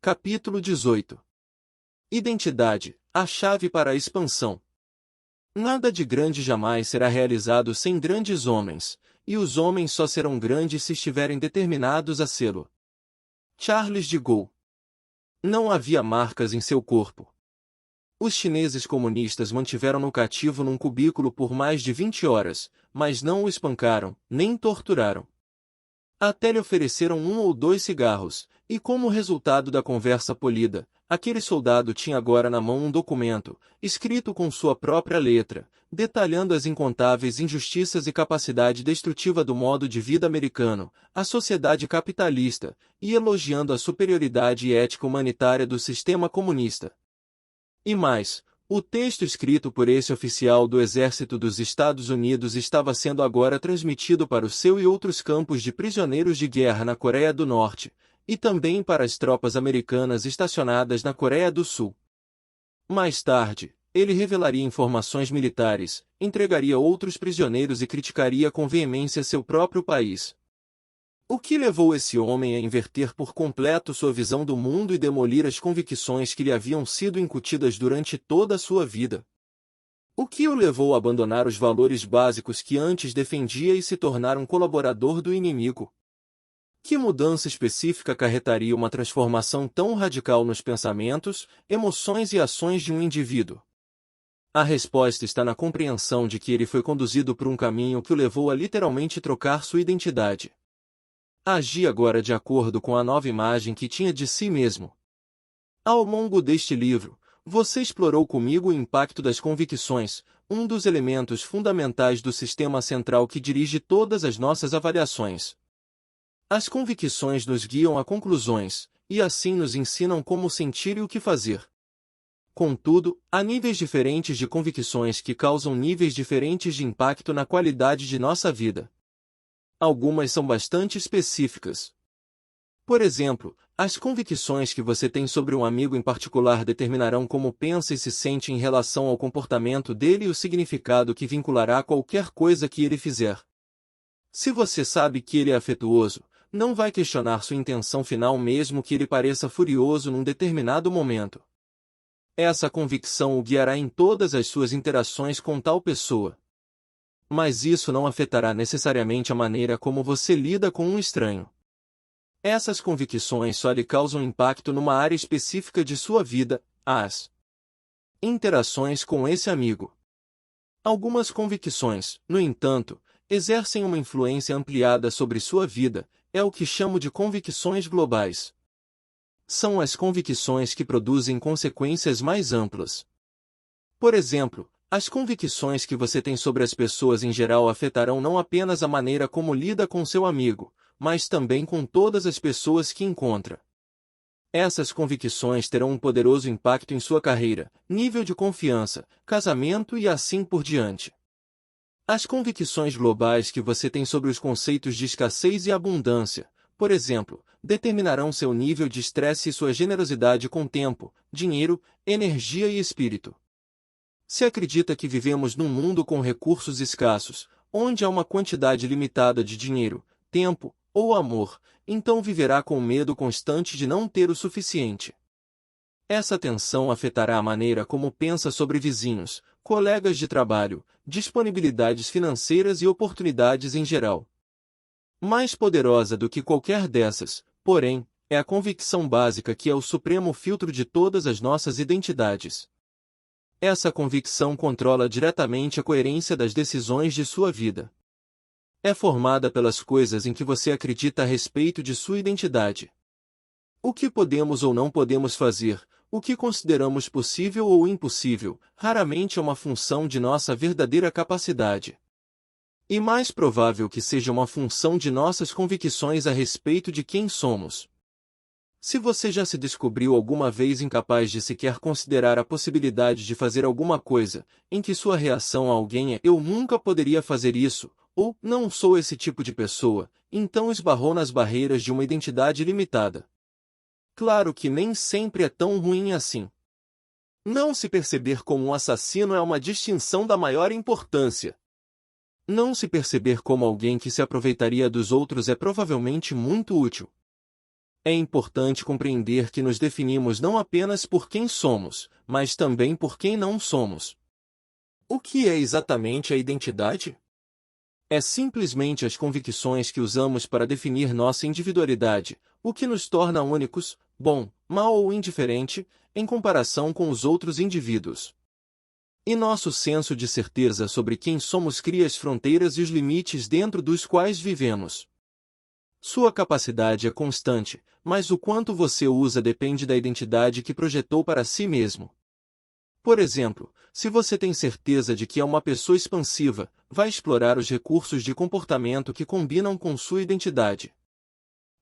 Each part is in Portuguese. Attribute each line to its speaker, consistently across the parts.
Speaker 1: Capítulo 18. Identidade, a chave para a expansão. Nada de grande jamais será realizado sem grandes homens, e os homens só serão grandes se estiverem determinados a sê-lo. Charles de Gaulle. Não havia marcas em seu corpo. Os chineses comunistas mantiveram-no cativo num cubículo por mais de 20 horas, mas não o espancaram, nem torturaram. Até lhe ofereceram 1 ou 2 cigarros, e como resultado da conversa polida, aquele soldado tinha agora na mão um documento, escrito com sua própria letra, detalhando as incontáveis injustiças e capacidade destrutiva do modo de vida americano, a sociedade capitalista, e elogiando a superioridade ética humanitária do sistema comunista. E mais, o texto escrito por esse oficial do Exército dos Estados Unidos estava sendo agora transmitido para o seu e outros campos de prisioneiros de guerra na Coreia do Norte, e também para as tropas americanas estacionadas na Coreia do Sul. Mais tarde, ele revelaria informações militares, entregaria outros prisioneiros e criticaria com veemência seu próprio país. O que levou esse homem a inverter por completo sua visão do mundo e demolir as convicções que lhe haviam sido incutidas durante toda a sua vida? O que o levou a abandonar os valores básicos que antes defendia e se tornar um colaborador do inimigo? Que mudança específica acarretaria uma transformação tão radical nos pensamentos, emoções e ações de um indivíduo? A resposta está na compreensão de que ele foi conduzido por um caminho que o levou a literalmente trocar sua identidade. Agi agora de acordo com a nova imagem que tinha de si mesmo. Ao longo deste livro, você explorou comigo o impacto das convicções, um dos elementos fundamentais do sistema central que dirige todas as nossas avaliações. As convicções nos guiam a conclusões, e assim nos ensinam como sentir e o que fazer. Contudo, há níveis diferentes de convicções que causam níveis diferentes de impacto na qualidade de nossa vida. Algumas são bastante específicas. Por exemplo, as convicções que você tem sobre um amigo em particular determinarão como pensa e se sente em relação ao comportamento dele e o significado que vinculará a qualquer coisa que ele fizer. Se você sabe que ele é afetuoso, não vai questionar sua intenção final mesmo que ele pareça furioso num determinado momento. Essa convicção o guiará em todas as suas interações com tal pessoa. Mas isso não afetará necessariamente a maneira como você lida com um estranho. Essas convicções só lhe causam impacto numa área específica de sua vida, as interações com esse amigo. Algumas convicções, no entanto, exercem uma influência ampliada sobre sua vida, é o que chamo de convicções globais. São as convicções que produzem consequências mais amplas. Por exemplo, as convicções que você tem sobre as pessoas em geral afetarão não apenas a maneira como lida com seu amigo, mas também com todas as pessoas que encontra. Essas convicções terão um poderoso impacto em sua carreira, nível de confiança, casamento e assim por diante. As convicções globais que você tem sobre os conceitos de escassez e abundância, por exemplo, determinarão seu nível de estresse e sua generosidade com tempo, dinheiro, energia e espírito. Se acredita que vivemos num mundo com recursos escassos, onde há uma quantidade limitada de dinheiro, tempo ou amor, então viverá com medo constante de não ter o suficiente. Essa tensão afetará a maneira como pensa sobre vizinhos, colegas de trabalho, disponibilidades financeiras e oportunidades em geral. Mais poderosa do que qualquer dessas, porém, é a convicção básica que é o supremo filtro de todas as nossas identidades. Essa convicção controla diretamente a coerência das decisões de sua vida. É formada pelas coisas em que você acredita a respeito de sua identidade. O que podemos ou não podemos fazer, o que consideramos possível ou impossível, raramente é uma função de nossa verdadeira capacidade. E mais provável que seja uma função de nossas convicções a respeito de quem somos. Se você já se descobriu alguma vez incapaz de sequer considerar a possibilidade de fazer alguma coisa, em que sua reação a alguém é "eu nunca poderia fazer isso", ou "não sou esse tipo de pessoa", então esbarrou nas barreiras de uma identidade limitada. Claro que nem sempre é tão ruim assim. Não se perceber como um assassino é uma distinção da maior importância. Não se perceber como alguém que se aproveitaria dos outros é provavelmente muito útil. É importante compreender que nos definimos não apenas por quem somos, mas também por quem não somos. O que é exatamente a identidade? É simplesmente as convicções que usamos para definir nossa individualidade, o que nos torna únicos, bom, mal ou indiferente, em comparação com os outros indivíduos. E nosso senso de certeza sobre quem somos cria as fronteiras e os limites dentro dos quais vivemos. Sua capacidade é constante, mas o quanto você usa depende da identidade que projetou para si mesmo. Por exemplo, se você tem certeza de que é uma pessoa expansiva, vai explorar os recursos de comportamento que combinam com sua identidade.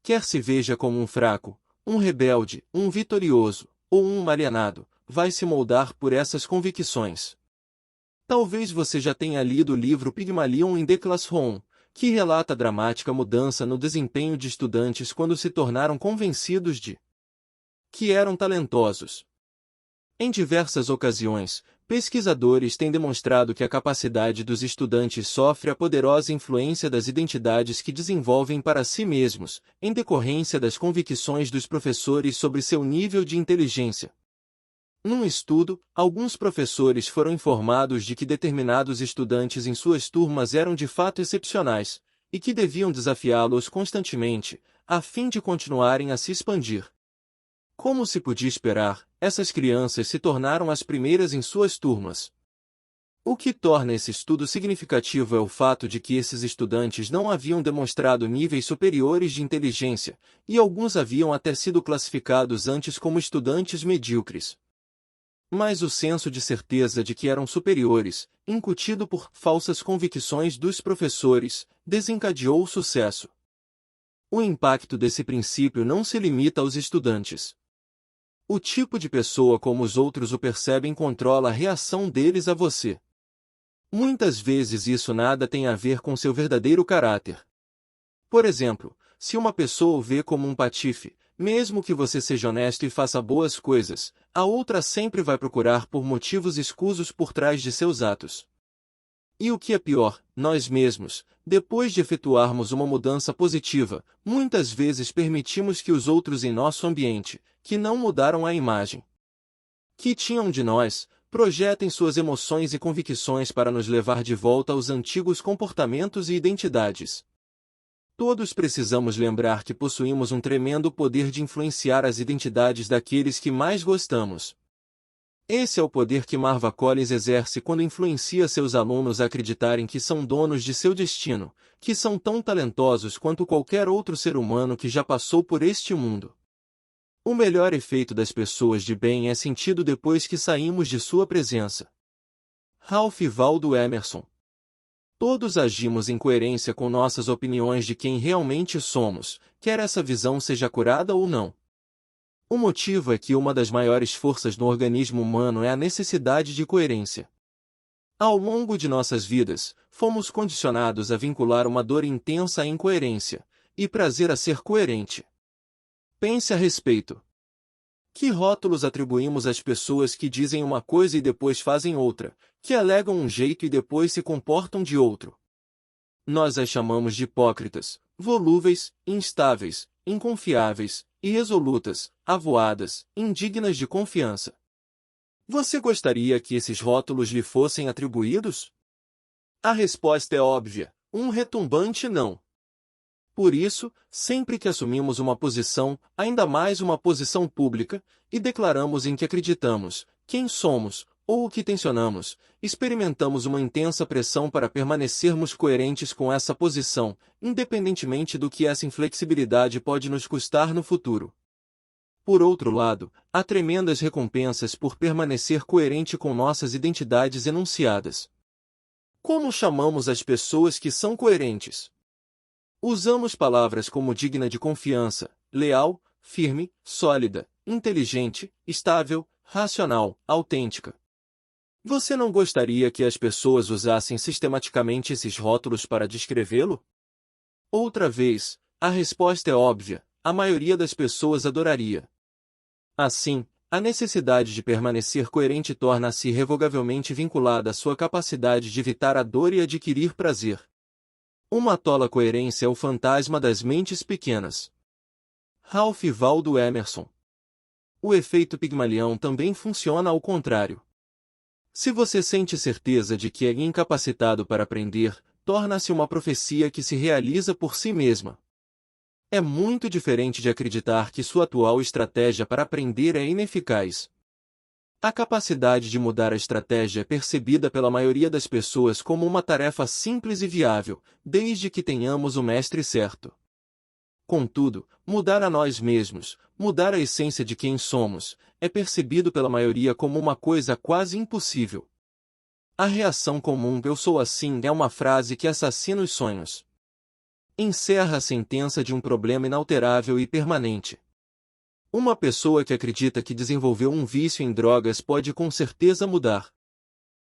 Speaker 1: Quer se veja como um fraco, um rebelde, um vitorioso, ou um alienado, vai se moldar por essas convicções. Talvez você já tenha lido o livro Pygmalion in the Classroom, que relata a dramática mudança no desempenho de estudantes quando se tornaram convencidos de que eram talentosos. Em diversas ocasiões, pesquisadores têm demonstrado que a capacidade dos estudantes sofre a poderosa influência das identidades que desenvolvem para si mesmos, em decorrência das convicções dos professores sobre seu nível de inteligência. Num estudo, alguns professores foram informados de que determinados estudantes em suas turmas eram de fato excepcionais, e que deviam desafiá-los constantemente, a fim de continuarem a se expandir. Como se podia esperar, essas crianças se tornaram as primeiras em suas turmas. O que torna esse estudo significativo é o fato de que esses estudantes não haviam demonstrado níveis superiores de inteligência, e alguns haviam até sido classificados antes como estudantes medíocres. Mas o senso de certeza de que eram superiores, incutido por falsas convicções dos professores, desencadeou o sucesso. O impacto desse princípio não se limita aos estudantes. O tipo de pessoa como os outros o percebem controla a reação deles a você. Muitas vezes isso nada tem a ver com seu verdadeiro caráter. Por exemplo, se uma pessoa o vê como um patife, mesmo que você seja honesto e faça boas coisas, a outra sempre vai procurar por motivos escusos por trás de seus atos. E o que é pior, nós mesmos, depois de efetuarmos uma mudança positiva, muitas vezes permitimos que os outros em nosso ambiente, que não mudaram a imagem que tinham de nós, projetem suas emoções e convicções para nos levar de volta aos antigos comportamentos e identidades. Todos precisamos lembrar que possuímos um tremendo poder de influenciar as identidades daqueles que mais gostamos. Esse é o poder que Marva Collins exerce quando influencia seus alunos a acreditarem que são donos de seu destino, que são tão talentosos quanto qualquer outro ser humano que já passou por este mundo. O melhor efeito das pessoas de bem é sentido depois que saímos de sua presença. Ralph Waldo Emerson. Todos agimos em coerência com nossas opiniões de quem realmente somos, quer essa visão seja curada ou não. O motivo é que uma das maiores forças no organismo humano é a necessidade de coerência. Ao longo de nossas vidas, fomos condicionados a vincular uma dor intensa à incoerência, e prazer a ser coerente. Pense a respeito. Que rótulos atribuímos às pessoas que dizem uma coisa e depois fazem outra, que alegam um jeito e depois se comportam de outro? Nós as chamamos de hipócritas, volúveis, instáveis, inconfiáveis, irresolutas, avoadas, indignas de confiança. Você gostaria que esses rótulos lhe fossem atribuídos? A resposta é óbvia, um retumbante não. Por isso, sempre que assumimos uma posição, ainda mais uma posição pública, e declaramos em que acreditamos, quem somos, ou o que tensionamos, experimentamos uma intensa pressão para permanecermos coerentes com essa posição, independentemente do que essa inflexibilidade pode nos custar no futuro. Por outro lado, há tremendas recompensas por permanecer coerente com nossas identidades enunciadas. Como chamamos as pessoas que são coerentes? Usamos palavras como digna de confiança, leal, firme, sólida, inteligente, estável, racional, autêntica. Você não gostaria que as pessoas usassem sistematicamente esses rótulos para descrevê-lo? Outra vez, a resposta é óbvia, a maioria das pessoas adoraria. Assim, a necessidade de permanecer coerente torna-se irrevogavelmente vinculada à sua capacidade de evitar a dor e adquirir prazer. Uma tola coerência é o fantasma das mentes pequenas. Ralph Waldo Emerson. O efeito Pigmalião também funciona ao contrário. Se você sente certeza de que é incapacitado para aprender, torna-se uma profecia que se realiza por si mesma. É muito diferente de acreditar que sua atual estratégia para aprender é ineficaz. A capacidade de mudar a estratégia é percebida pela maioria das pessoas como uma tarefa simples e viável, desde que tenhamos o mestre certo. Contudo, mudar a nós mesmos, mudar a essência de quem somos, é percebido pela maioria como uma coisa quase impossível. A reação comum "eu sou assim" é uma frase que assassina os sonhos. Encerra a sentença de um problema inalterável e permanente. Uma pessoa que acredita que desenvolveu um vício em drogas pode com certeza mudar.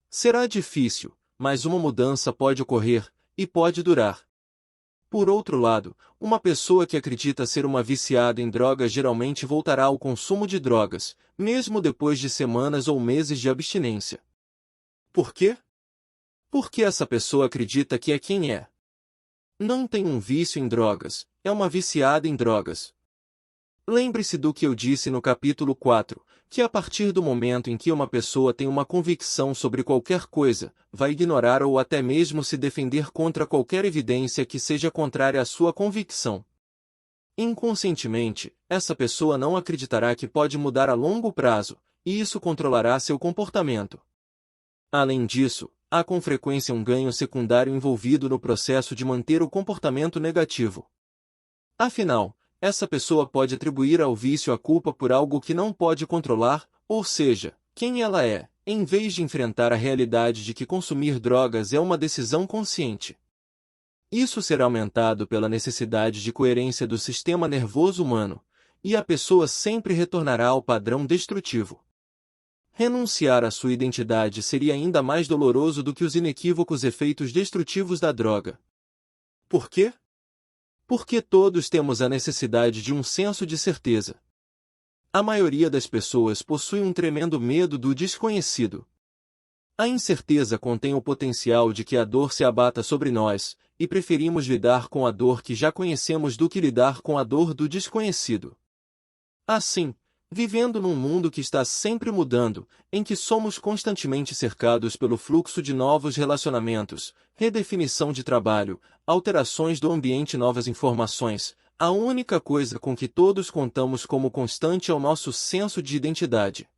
Speaker 1: Será difícil, mas uma mudança pode ocorrer, e pode durar. Por outro lado, uma pessoa que acredita ser uma viciada em drogas geralmente voltará ao consumo de drogas, mesmo depois de semanas ou meses de abstinência. Por quê? Porque essa pessoa acredita que é quem é. Não tem um vício em drogas, é uma viciada em drogas. Lembre-se do que eu disse no capítulo 4, que a partir do momento em que uma pessoa tem uma convicção sobre qualquer coisa, vai ignorar ou até mesmo se defender contra qualquer evidência que seja contrária à sua convicção. Inconscientemente, essa pessoa não acreditará que pode mudar a longo prazo, e isso controlará seu comportamento. Além disso, há com frequência um ganho secundário envolvido no processo de manter o comportamento negativo. Afinal, essa pessoa pode atribuir ao vício a culpa por algo que não pode controlar, ou seja, quem ela é, em vez de enfrentar a realidade de que consumir drogas é uma decisão consciente. Isso será aumentado pela necessidade de coerência do sistema nervoso humano, e a pessoa sempre retornará ao padrão destrutivo. Renunciar à sua identidade seria ainda mais doloroso do que os inequívocos efeitos destrutivos da droga. Por quê? Porque todos temos a necessidade de um senso de certeza. A maioria das pessoas possui um tremendo medo do desconhecido. A incerteza contém o potencial de que a dor se abata sobre nós, e preferimos lidar com a dor que já conhecemos do que lidar com a dor do desconhecido. Assim, vivendo num mundo que está sempre mudando, em que somos constantemente cercados pelo fluxo de novos relacionamentos, redefinição de trabalho, alterações do ambiente e novas informações, a única coisa com que todos contamos como constante é o nosso senso de identidade.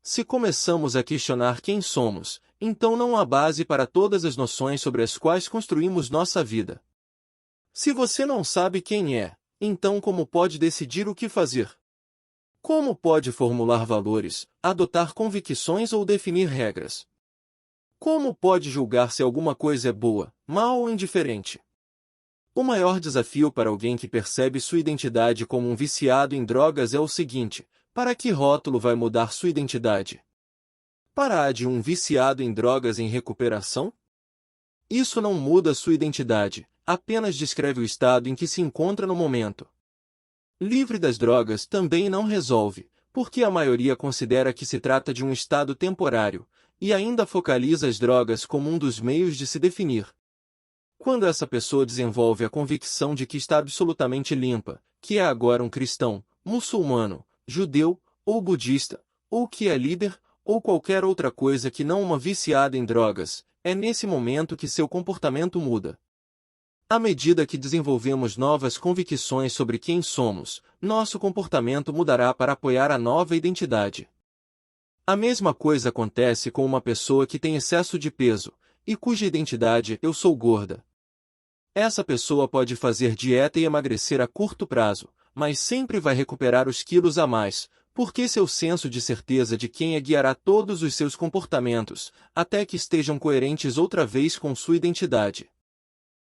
Speaker 1: Se começamos a questionar quem somos, então não há base para todas as noções sobre as quais construímos nossa vida. Se você não sabe quem é, então como pode decidir o que fazer? Como pode formular valores, adotar convicções ou definir regras? Como pode julgar se alguma coisa é boa, mal ou indiferente? O maior desafio para alguém que percebe sua identidade como um viciado em drogas é o seguinte: para que rótulo vai mudar sua identidade? Para a de um viciado em drogas em recuperação? Isso não muda sua identidade, apenas descreve o estado em que se encontra no momento. Livre das drogas também não resolve, porque a maioria considera que se trata de um estado temporário, e ainda focaliza as drogas como um dos meios de se definir. Quando essa pessoa desenvolve a convicção de que está absolutamente limpa, que é agora um cristão, muçulmano, judeu, ou budista, ou que é líder, ou qualquer outra coisa que não uma viciada em drogas, é nesse momento que seu comportamento muda. À medida que desenvolvemos novas convicções sobre quem somos, nosso comportamento mudará para apoiar a nova identidade. A mesma coisa acontece com uma pessoa que tem excesso de peso, e cuja identidade "eu sou gorda". Essa pessoa pode fazer dieta e emagrecer a curto prazo, mas sempre vai recuperar os quilos a mais, porque seu senso de certeza de quem é guiará todos os seus comportamentos, até que estejam coerentes outra vez com sua identidade.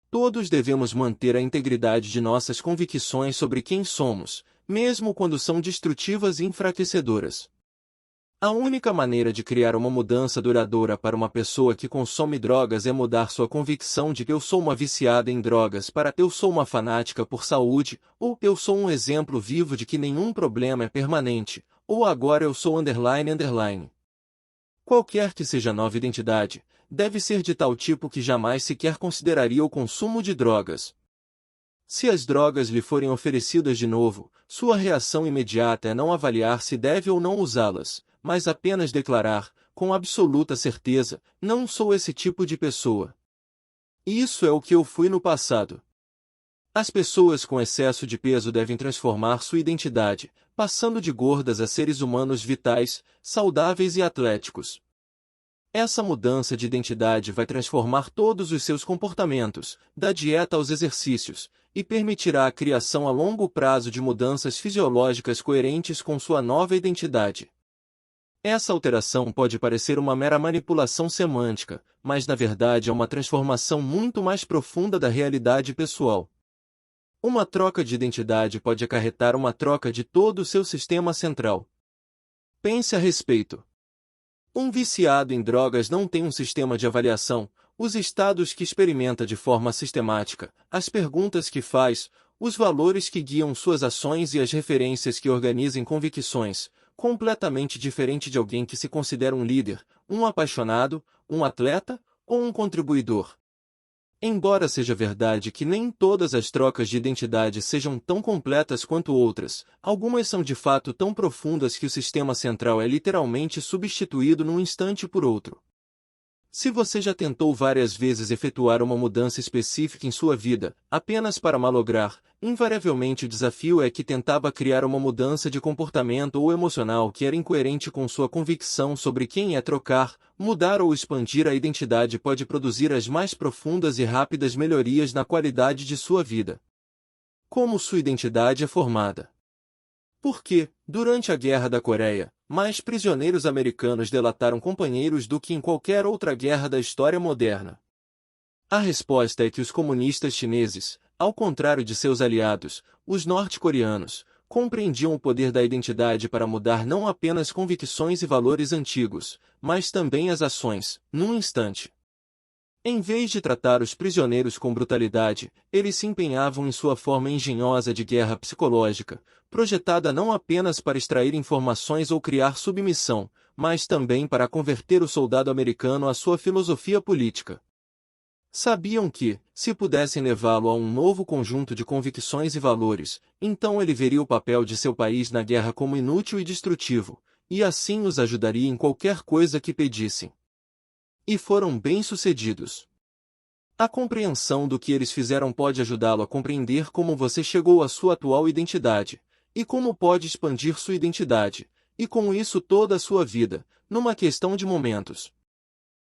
Speaker 1: Todos devemos manter a integridade de nossas convicções sobre quem somos, mesmo quando são destrutivas e enfraquecedoras. A única maneira de criar uma mudança duradoura para uma pessoa que consome drogas é mudar sua convicção de que "eu sou uma viciada em drogas" para "eu sou uma fanática por saúde", ou "eu sou um exemplo vivo de que nenhum problema é permanente", ou "agora eu sou __". Qualquer que seja a nova identidade, deve ser de tal tipo que jamais sequer consideraria o consumo de drogas. Se as drogas lhe forem oferecidas de novo, sua reação imediata é não avaliar se deve ou não usá-las, mas apenas declarar, com absoluta certeza, não sou esse tipo de pessoa. Isso é o que eu fui no passado. As pessoas com excesso de peso devem transformar sua identidade, passando de gordas a seres humanos vitais, saudáveis e atléticos. Essa mudança de identidade vai transformar todos os seus comportamentos, da dieta aos exercícios, e permitirá a criação a longo prazo de mudanças fisiológicas coerentes com sua nova identidade. Essa alteração pode parecer uma mera manipulação semântica, mas na verdade é uma transformação muito mais profunda da realidade pessoal. Uma troca de identidade pode acarretar uma troca de todo o seu sistema central. Pense a respeito. Um viciado em drogas não tem um sistema de avaliação, os estados que experimenta de forma sistemática, as perguntas que faz, os valores que guiam suas ações e as referências que organizam convicções, completamente diferente de alguém que se considera um líder, um apaixonado, um atleta ou um contribuidor. Embora seja verdade que nem todas as trocas de identidade sejam tão completas quanto outras, algumas são de fato tão profundas que o sistema central é literalmente substituído num instante por outro. Se você já tentou várias vezes efetuar uma mudança específica em sua vida, apenas para malograr, invariavelmente o desafio é que tentava criar uma mudança de comportamento ou emocional que era incoerente com sua convicção sobre quem é trocar, mudar ou expandir a identidade pode produzir as mais profundas e rápidas melhorias na qualidade de sua vida. Como sua identidade é formada? Por que, durante a Guerra da Coreia, mais prisioneiros americanos delataram companheiros do que em qualquer outra guerra da história moderna? A resposta é que os comunistas chineses, ao contrário de seus aliados, os norte-coreanos, compreendiam o poder da identidade para mudar não apenas convicções e valores antigos, mas também as ações, num instante. Em vez de tratar os prisioneiros com brutalidade, eles se empenhavam em sua forma engenhosa de guerra psicológica, projetada não apenas para extrair informações ou criar submissão, mas também para converter o soldado americano à sua filosofia política. Sabiam que, se pudessem levá-lo a um novo conjunto de convicções e valores, então ele veria o papel de seu país na guerra como inútil e destrutivo, e assim os ajudaria em qualquer coisa que pedissem. E foram bem-sucedidos. A compreensão do que eles fizeram pode ajudá-lo a compreender como você chegou à sua atual identidade, e como pode expandir sua identidade, e com isso toda a sua vida, numa questão de momentos.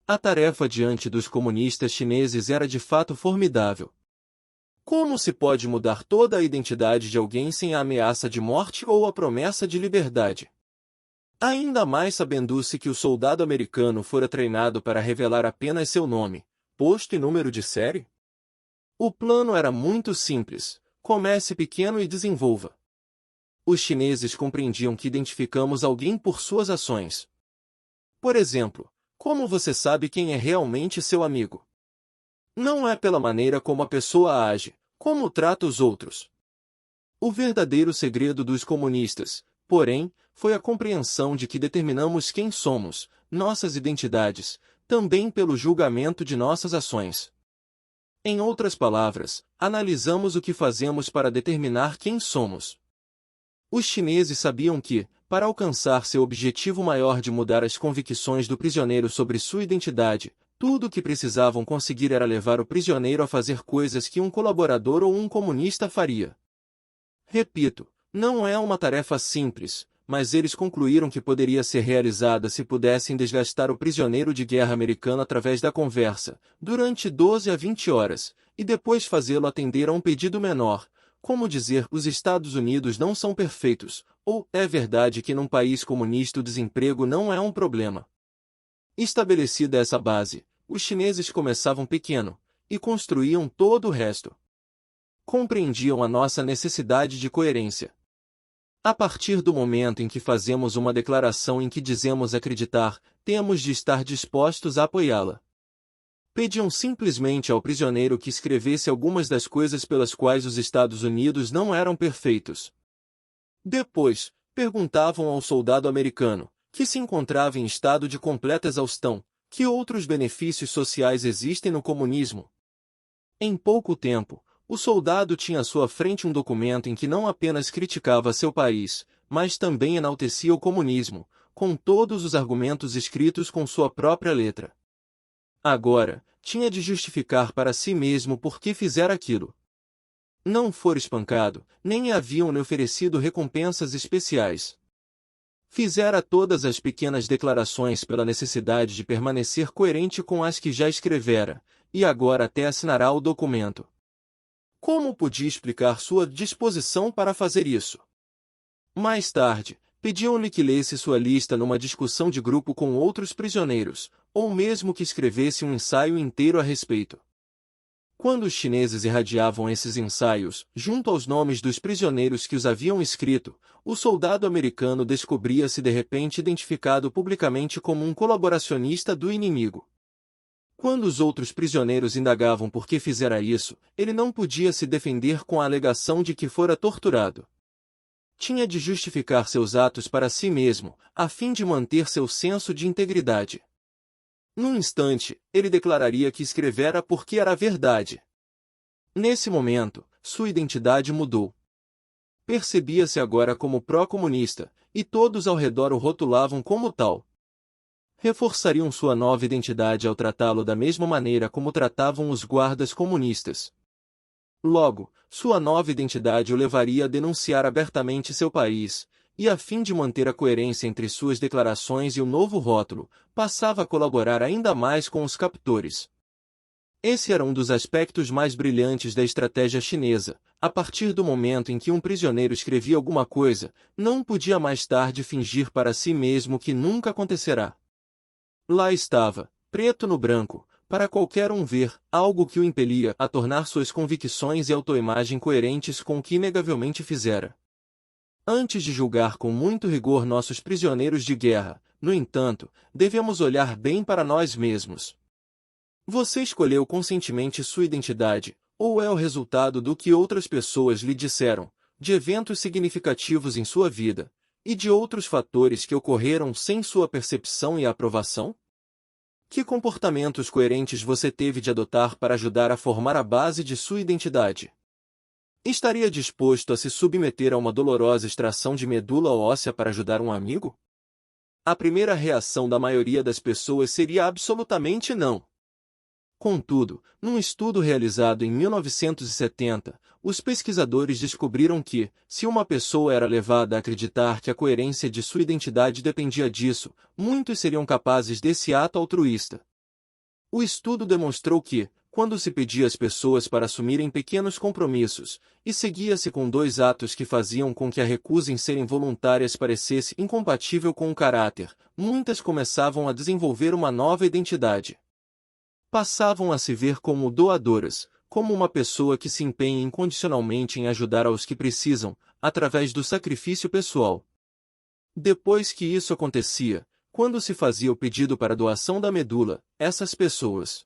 Speaker 1: A tarefa diante dos comunistas chineses era de fato formidável. Como se pode mudar toda a identidade de alguém sem a ameaça de morte ou a promessa de liberdade? Ainda mais sabendo-se que o soldado americano fora treinado para revelar apenas seu nome, posto e número de série? O plano era muito simples: comece pequeno e desenvolva. Os chineses compreendiam que identificamos alguém por suas ações. Por exemplo, como você sabe quem é realmente seu amigo? Não é pela maneira como a pessoa age, como trata os outros. O verdadeiro segredo dos comunistas, porém, foi a compreensão de que determinamos quem somos, nossas identidades, também pelo julgamento de nossas ações. Em outras palavras, analisamos o que fazemos para determinar quem somos. Os chineses sabiam que, para alcançar seu objetivo maior de mudar as convicções do prisioneiro sobre sua identidade, tudo o que precisavam conseguir era levar o prisioneiro a fazer coisas que um colaborador ou um comunista faria. Repito, não é uma tarefa simples, mas eles concluíram que poderia ser realizada se pudessem desgastar o prisioneiro de guerra americano através da conversa, durante 12 a 20 horas, e depois fazê-lo atender a um pedido menor, como dizer os Estados Unidos não são perfeitos, ou é verdade que num país comunista o desemprego não é um problema. Estabelecida essa base, os chineses começavam pequeno, e construíam todo o resto. Compreendiam a nossa necessidade de coerência. A partir do momento em que fazemos uma declaração em que dizemos acreditar, temos de estar dispostos a apoiá-la. Pediam simplesmente ao prisioneiro que escrevesse algumas das coisas pelas quais os Estados Unidos não eram perfeitos. Depois, perguntavam ao soldado americano, que se encontrava em estado de completa exaustão, que outros benefícios sociais existem no comunismo. Em pouco tempo, O soldado tinha à sua frente um documento em que não apenas criticava seu país, mas também enaltecia o comunismo, com todos os argumentos escritos com sua própria letra. Agora, tinha de justificar para si mesmo por que fizera aquilo. Não fora espancado, nem haviam-lhe oferecido recompensas especiais. Fizera todas as pequenas declarações pela necessidade de permanecer coerente com as que já escrevera, e agora até assinará o documento. Como podia explicar sua disposição para fazer isso? Mais tarde, pediam-lhe que lesse sua lista numa discussão de grupo com outros prisioneiros, ou mesmo que escrevesse um ensaio inteiro a respeito. Quando os chineses irradiavam esses ensaios, junto aos nomes dos prisioneiros que os haviam escrito, o soldado americano descobria-se de repente identificado publicamente como um colaboracionista do inimigo. Quando os outros prisioneiros indagavam por que fizera isso, ele não podia se defender com a alegação de que fora torturado. Tinha de justificar seus atos para si mesmo, a fim de manter seu senso de integridade. Num instante, ele declararia que escrevera porque era verdade. Nesse momento, sua identidade mudou. Percebia-se agora como pró-comunista, e todos ao redor o rotulavam como tal. Reforçariam sua nova identidade ao tratá-lo da mesma maneira como tratavam os guardas comunistas. Logo, sua nova identidade o levaria a denunciar abertamente seu país, e a fim de manter a coerência entre suas declarações e o novo rótulo, passava a colaborar ainda mais com os captores. Esse era um dos aspectos mais brilhantes da estratégia chinesa. A partir do momento em que um prisioneiro escrevia alguma coisa, não podia mais tarde fingir para si mesmo que nunca acontecerá. Lá estava, preto no branco, para qualquer um ver, algo que o impelia a tornar suas convicções e autoimagem coerentes com o que inegavelmente fizera. Antes de julgar com muito rigor nossos prisioneiros de guerra, no entanto, devemos olhar bem para nós mesmos. Você escolheu conscientemente sua identidade, ou é o resultado do que outras pessoas lhe disseram, de eventos significativos em sua vida, e de outros fatores que ocorreram sem sua percepção e aprovação? Que comportamentos coerentes você teve de adotar para ajudar a formar a base de sua identidade? Estaria disposto a se submeter a uma dolorosa extração de medula óssea para ajudar um amigo? A primeira reação da maioria das pessoas seria absolutamente não. Contudo, num estudo realizado em 1970, os pesquisadores descobriram que, se uma pessoa era levada a acreditar que a coerência de sua identidade dependia disso, muitos seriam capazes desse ato altruísta. O estudo demonstrou que, quando se pedia às pessoas para assumirem pequenos compromissos, e seguia-se com dois atos que faziam com que a recusa em serem voluntárias parecesse incompatível com o caráter, muitas começavam a desenvolver uma nova identidade. Passavam a se ver como doadoras, como uma pessoa que se empenha incondicionalmente em ajudar aos que precisam, através do sacrifício pessoal. Depois que isso acontecia, quando se fazia o pedido para a doação da medula, essas pessoas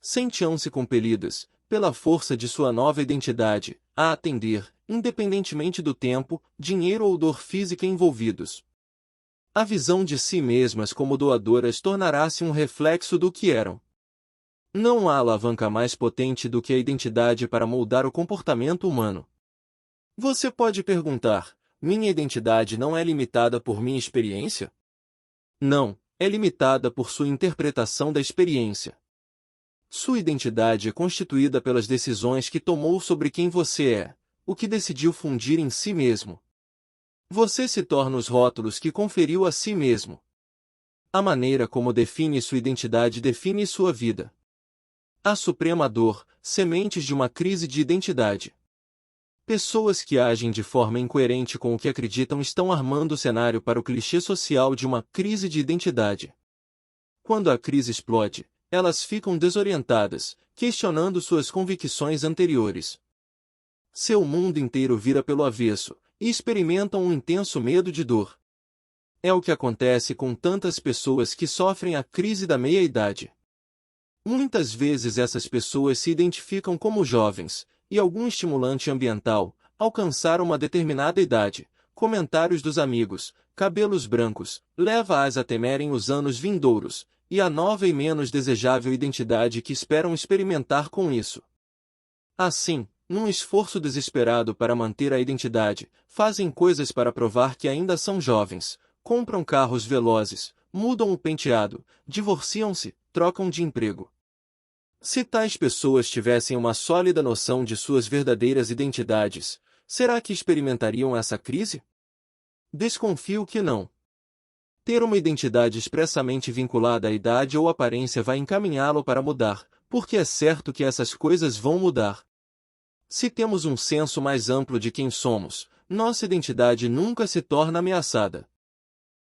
Speaker 1: sentiam-se compelidas, pela força de sua nova identidade, a atender, independentemente do tempo, dinheiro ou dor física envolvidos. A visão de si mesmas como doadoras tornará-se um reflexo do que eram. Não há alavanca mais potente do que a identidade para moldar o comportamento humano. Você pode perguntar, minha identidade não é limitada por minha experiência? Não, é limitada por sua interpretação da experiência. Sua identidade é constituída pelas decisões que tomou sobre quem você é, o que decidiu fundir em si mesmo. Você se torna os rótulos que conferiu a si mesmo. A maneira como define sua identidade define sua vida. A suprema dor, sementes de uma crise de identidade. Pessoas que agem de forma incoerente com o que acreditam estão armando o cenário para o clichê social de uma crise de identidade. Quando a crise explode, elas ficam desorientadas, questionando suas convicções anteriores. Seu mundo inteiro vira pelo avesso, e experimentam um intenso medo de dor. É o que acontece com tantas pessoas que sofrem a crise da meia-idade. Muitas vezes essas pessoas se identificam como jovens, e algum estimulante ambiental, alcançaram uma determinada idade, comentários dos amigos, cabelos brancos, leva-as a temerem os anos vindouros, e a nova e menos desejável identidade que esperam experimentar com isso. Assim, num esforço desesperado para manter a identidade, fazem coisas para provar que ainda são jovens, compram carros velozes, mudam o penteado, divorciam-se, trocam de emprego. Se tais pessoas tivessem uma sólida noção de suas verdadeiras identidades, será que experimentariam essa crise? Desconfio que não. Ter uma identidade expressamente vinculada à idade ou aparência vai encaminhá-lo para mudar, porque é certo que essas coisas vão mudar. Se temos um senso mais amplo de quem somos, nossa identidade nunca se torna ameaçada.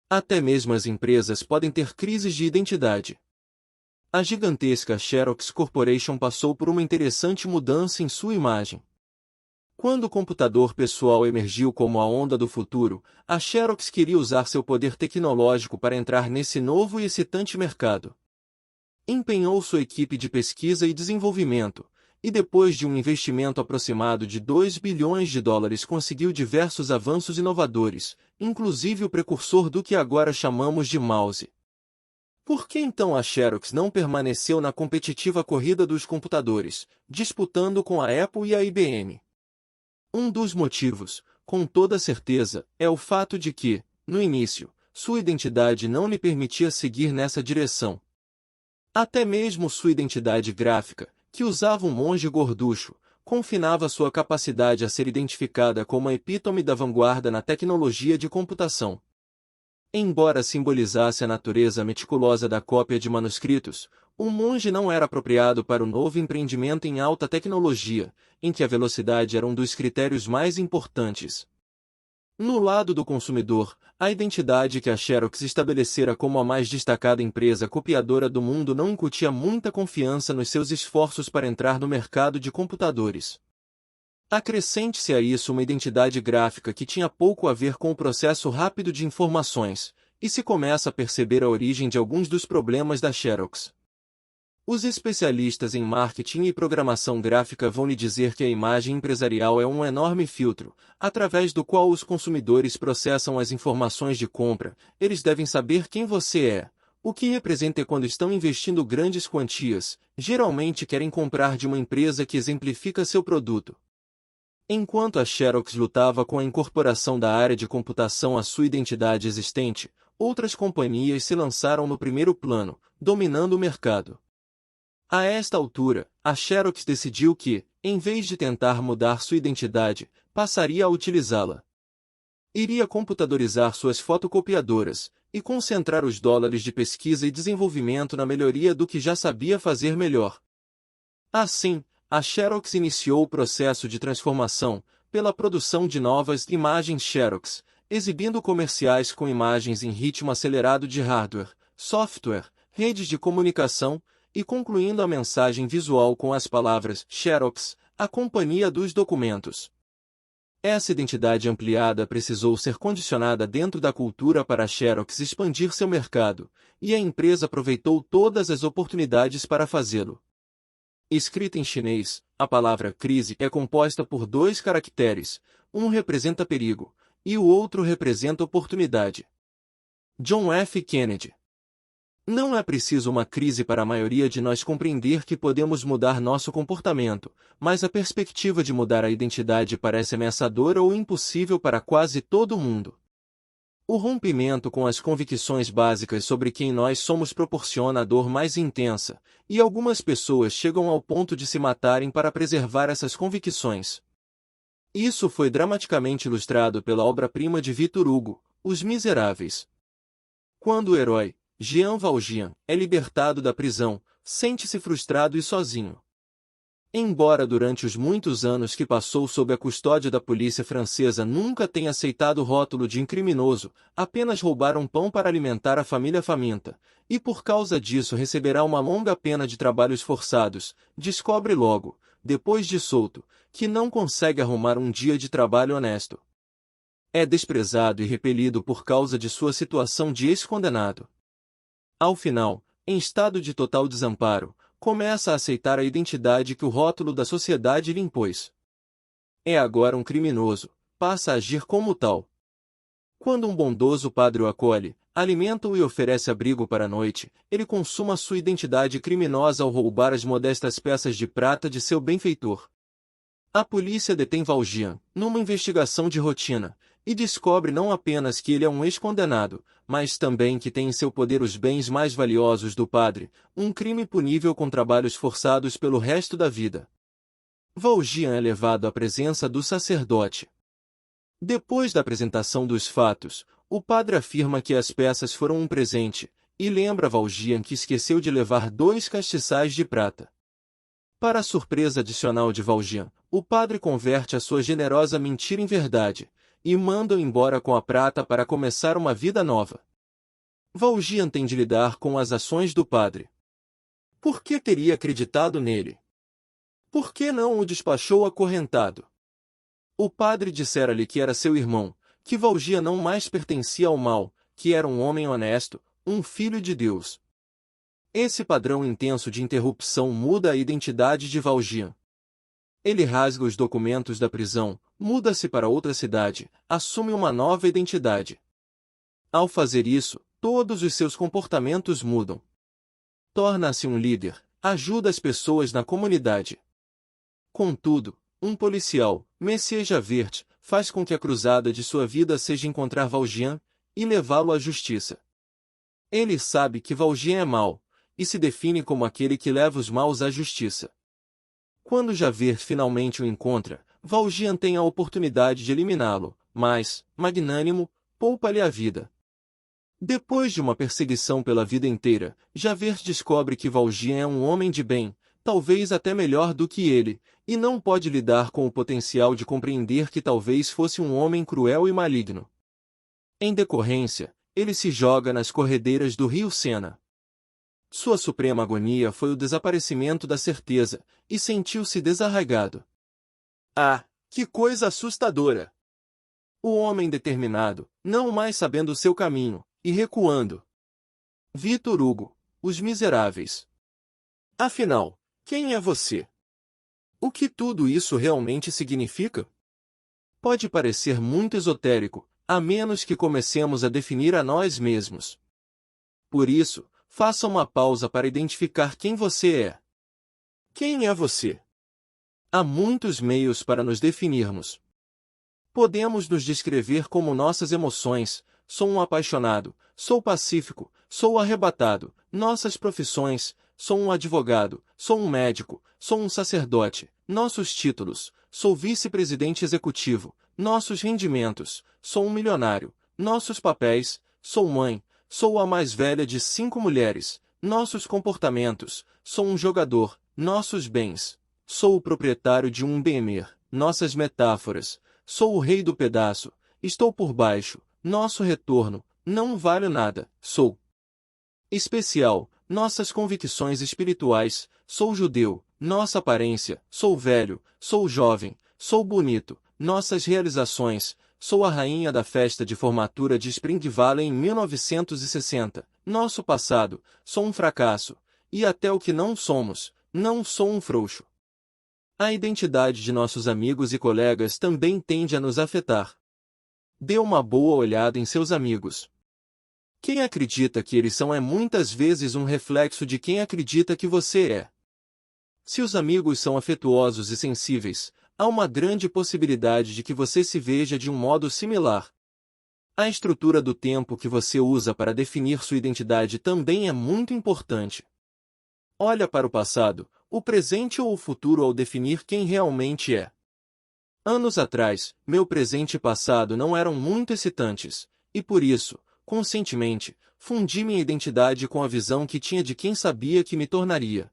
Speaker 1: Até mesmo as empresas podem ter crises de identidade. A gigantesca Xerox Corporation passou por uma interessante mudança em sua imagem. Quando o computador pessoal emergiu como a onda do futuro, a Xerox queria usar seu poder tecnológico para entrar nesse novo e excitante mercado. Empenhou sua equipe de pesquisa e desenvolvimento, e depois de um investimento aproximado de 2 bilhões de dólares conseguiu diversos avanços inovadores, inclusive o precursor do que agora chamamos de mouse. Por que então a Xerox não permaneceu na competitiva corrida dos computadores, disputando com a Apple e a IBM? Um dos motivos, com toda certeza, é o fato de que, no início, sua identidade não lhe permitia seguir nessa direção. Até mesmo sua identidade gráfica, que usava um monge gorducho, confinava sua capacidade a ser identificada como a epítome da vanguarda na tecnologia de computação. Embora simbolizasse a natureza meticulosa da cópia de manuscritos, o monge não era apropriado para o novo empreendimento em alta tecnologia, em que a velocidade era um dos critérios mais importantes. No lado do consumidor, a identidade que a Xerox estabelecera como a mais destacada empresa copiadora do mundo não incutia muita confiança nos seus esforços para entrar no mercado de computadores. Acrescente-se a isso uma identidade gráfica que tinha pouco a ver com o processo rápido de informações, e se começa a perceber a origem de alguns dos problemas da Xerox. Os especialistas em marketing e programação gráfica vão lhe dizer que a imagem empresarial é um enorme filtro, através do qual os consumidores processam as informações de compra. Eles devem saber quem você é, o que representa e quando estão investindo grandes quantias, geralmente querem comprar de uma empresa que exemplifica seu produto. Enquanto a Xerox lutava com a incorporação da área de computação à sua identidade existente, outras companhias se lançaram no primeiro plano, dominando o mercado. A esta altura, a Xerox decidiu que, em vez de tentar mudar sua identidade, passaria a utilizá-la. Iria computadorizar suas fotocopiadoras, e concentrar os dólares de pesquisa e desenvolvimento na melhoria do que já sabia fazer melhor. Assim, a Xerox iniciou o processo de transformação, pela produção de novas imagens Xerox, exibindo comerciais com imagens em ritmo acelerado de hardware, software, redes de comunicação, e concluindo a mensagem visual com as palavras Xerox, a companhia dos documentos. Essa identidade ampliada precisou ser condicionada dentro da cultura para a Xerox expandir seu mercado, e a empresa aproveitou todas as oportunidades para fazê-lo. Escrita em chinês, a palavra crise é composta por 2 caracteres, um representa perigo, e o outro representa oportunidade. John F. Kennedy. Não é preciso uma crise para a maioria de nós compreender que podemos mudar nosso comportamento, mas a perspectiva de mudar a identidade parece ameaçadora ou impossível para quase todo mundo. O rompimento com as convicções básicas sobre quem nós somos proporciona a dor mais intensa, e algumas pessoas chegam ao ponto de se matarem para preservar essas convicções. Isso foi dramaticamente ilustrado pela obra-prima de Victor Hugo, Os Miseráveis. Quando o herói, Jean Valjean, é libertado da prisão, sente-se frustrado e sozinho. Embora durante os muitos anos que passou sob a custódia da polícia francesa nunca tenha aceitado o rótulo de criminoso, apenas roubar um pão para alimentar a família faminta, e por causa disso receberá uma longa pena de trabalhos forçados, descobre logo, depois de solto, que não consegue arrumar um dia de trabalho honesto. É desprezado e repelido por causa de sua situação de ex-condenado. Ao final, em estado de total desamparo, começa a aceitar a identidade que o rótulo da sociedade lhe impôs. É agora um criminoso, passa a agir como tal. Quando um bondoso padre o acolhe, alimenta-o e oferece abrigo para a noite, ele consuma sua identidade criminosa ao roubar as modestas peças de prata de seu benfeitor. A polícia detém Valjean, numa investigação de rotina, e descobre não apenas que ele é um ex-condenado, mas também que tem em seu poder os bens mais valiosos do padre, um crime punível com trabalhos forçados pelo resto da vida. Valjean é levado à presença do sacerdote. Depois da apresentação dos fatos, o padre afirma que as peças foram um presente, e lembra Valjean que esqueceu de levar 2 castiçais de prata. Para a surpresa adicional de Valjean, o padre converte a sua generosa mentira em verdade, e manda-o embora com a prata para começar uma vida nova. Valjean tem de lidar com as ações do padre. Por que teria acreditado nele? Por que não o despachou acorrentado? O padre dissera-lhe que era seu irmão, que Valjean não mais pertencia ao mal, que era um homem honesto, um filho de Deus. Esse padrão intenso de interrupção muda a identidade de Valjean. Ele rasga os documentos da prisão, muda-se para outra cidade, assume uma nova identidade. Ao fazer isso, todos os seus comportamentos mudam. Torna-se um líder, ajuda as pessoas na comunidade. Contudo, um policial, Monsieur Javert, faz com que a cruzada de sua vida seja encontrar Valjean e levá-lo à justiça. Ele sabe que Valjean é mau, e se define como aquele que leva os maus à justiça. Quando Javert finalmente o encontra, Valjean tem a oportunidade de eliminá-lo, mas, magnânimo, poupa-lhe a vida. Depois de uma perseguição pela vida inteira, Javert descobre que Valjean é um homem de bem, talvez até melhor do que ele, e não pode lidar com o potencial de compreender que talvez fosse um homem cruel e maligno. Em decorrência, ele se joga nas corredeiras do rio Sena. Sua suprema agonia foi o desaparecimento da certeza, e sentiu-se desarraigado. Ah, que coisa assustadora! O homem determinado, não mais sabendo o seu caminho, e recuando. Victor Hugo, Os Miseráveis. Afinal, quem é você? O que tudo isso realmente significa? Pode parecer muito esotérico, a menos que comecemos a definir a nós mesmos. Por isso, faça uma pausa para identificar quem você é. Quem é você? Há muitos meios para nos definirmos. Podemos nos descrever como nossas emoções: sou um apaixonado, sou pacífico, sou arrebatado, nossas profissões: sou um advogado, sou um médico, sou um sacerdote, nossos títulos: sou vice-presidente executivo, nossos rendimentos: sou um milionário, nossos papéis: sou mãe, sou a mais velha de 5 mulheres, nossos comportamentos: sou um jogador, nossos bens: sou o proprietário de um Bemer, nossas metáforas: sou o rei do pedaço, estou por baixo, nosso retorno: não valho nada, sou especial, nossas convicções espirituais: sou judeu, nossa aparência: sou velho, sou jovem, sou bonito, nossas realizações: sou a rainha da festa de formatura de Spring Valley em 1960, nosso passado: sou um fracasso, e até o que não somos: não sou um frouxo. A identidade de nossos amigos e colegas também tende a nos afetar. Dê uma boa olhada em seus amigos. Quem acredita que eles são é muitas vezes um reflexo de quem acredita que você é. Se os amigos são afetuosos e sensíveis, há uma grande possibilidade de que você se veja de um modo similar. A estrutura do tempo que você usa para definir sua identidade também é muito importante. Olha para o passado, o presente ou o futuro ao definir quem realmente é. Anos atrás, meu presente e passado não eram muito excitantes, e por isso, conscientemente, fundi minha identidade com a visão que tinha de quem sabia que me tornaria.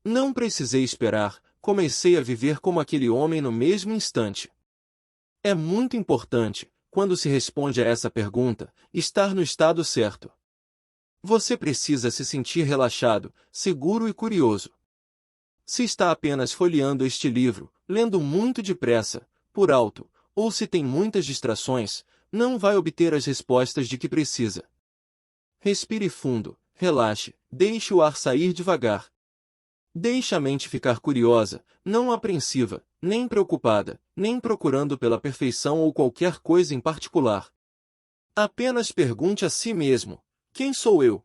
Speaker 1: Não precisei esperar, comecei a viver como aquele homem no mesmo instante. É muito importante, quando se responde a essa pergunta, estar no estado certo. Você precisa se sentir relaxado, seguro e curioso. Se está apenas folheando este livro, lendo muito depressa, por alto, ou se tem muitas distrações, não vai obter as respostas de que precisa. Respire fundo, relaxe, deixe o ar sair devagar. Deixe a mente ficar curiosa, não apreensiva, nem preocupada, nem procurando pela perfeição ou qualquer coisa em particular. Apenas pergunte a si mesmo: quem sou eu?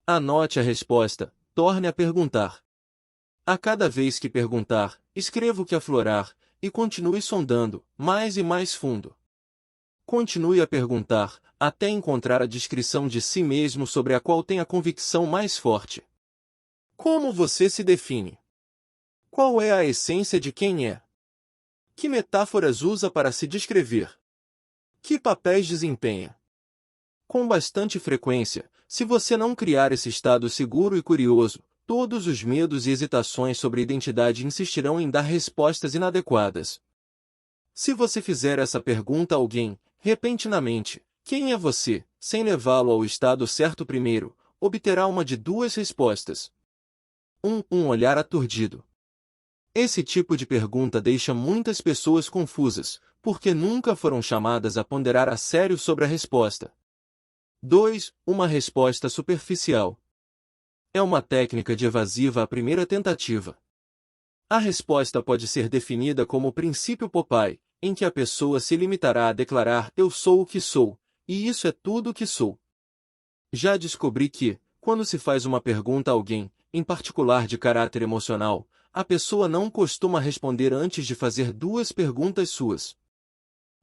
Speaker 1: Anote a resposta, torne a perguntar. A cada vez que perguntar, escreva o que aflorar, e continue sondando, mais e mais fundo. Continue a perguntar, até encontrar a descrição de si mesmo sobre a qual tem a convicção mais forte. Como você se define? Qual é a essência de quem é? Que metáforas usa para se descrever? Que papéis desempenha? Com bastante frequência, se você não criar esse estado seguro e curioso, todos os medos e hesitações sobre identidade insistirão em dar respostas inadequadas. Se você fizer essa pergunta a alguém, repentinamente, quem é você, sem levá-lo ao estado certo primeiro, obterá uma de duas respostas. Um olhar aturdido. Esse tipo de pergunta deixa muitas pessoas confusas, porque nunca foram chamadas a ponderar a sério sobre a resposta. 2. Uma resposta superficial. É uma técnica de evasiva à primeira tentativa. A resposta pode ser definida como o princípio Popeye, em que a pessoa se limitará a declarar "eu sou o que sou", e isso é tudo o que sou. Já descobri que, quando se faz uma pergunta a alguém, em particular de caráter emocional, a pessoa não costuma responder antes de fazer duas perguntas suas.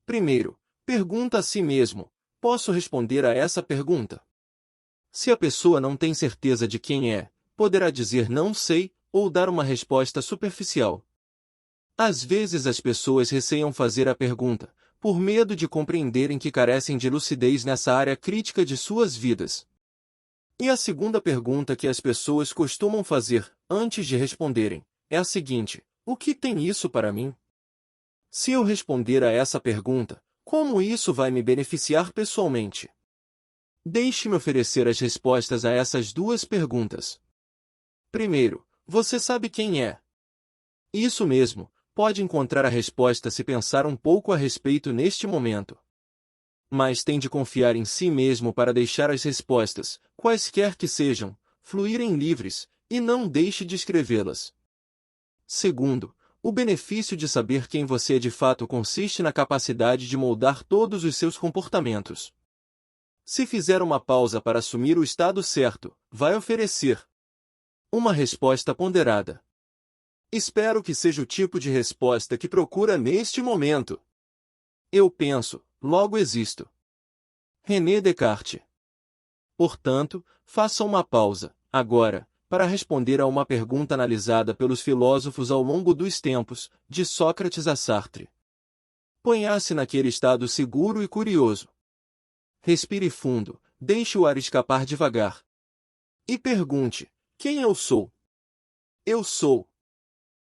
Speaker 1: Primeiro, pergunta a si mesmo: posso responder a essa pergunta? Se a pessoa não tem certeza de quem é, poderá dizer não sei, ou dar uma resposta superficial. Às vezes as pessoas receiam fazer a pergunta, por medo de compreenderem que carecem de lucidez nessa área crítica de suas vidas. E a segunda pergunta que as pessoas costumam fazer, antes de responderem, é a seguinte: o que tem isso para mim? Se eu responder a essa pergunta, como isso vai me beneficiar pessoalmente? Deixe-me oferecer as respostas a essas duas perguntas. Primeiro, você sabe quem é? Isso mesmo, pode encontrar a resposta se pensar um pouco a respeito neste momento. Mas tem de confiar em si mesmo para deixar as respostas, quaisquer que sejam, fluírem livres, e não deixe de escrevê-las. Segundo, o benefício de saber quem você é de fato consiste na capacidade de moldar todos os seus comportamentos. Se fizer uma pausa para assumir o estado certo, vai oferecer uma resposta ponderada. Espero que seja o tipo de resposta que procura neste momento. Eu penso, logo existo. René Descartes. Portanto, faça uma pausa, agora, para responder a uma pergunta analisada pelos filósofos ao longo dos tempos, de Sócrates a Sartre. Ponha-se naquele estado seguro e curioso. Respire fundo, deixe o ar escapar devagar. E pergunte: quem eu sou? Eu sou.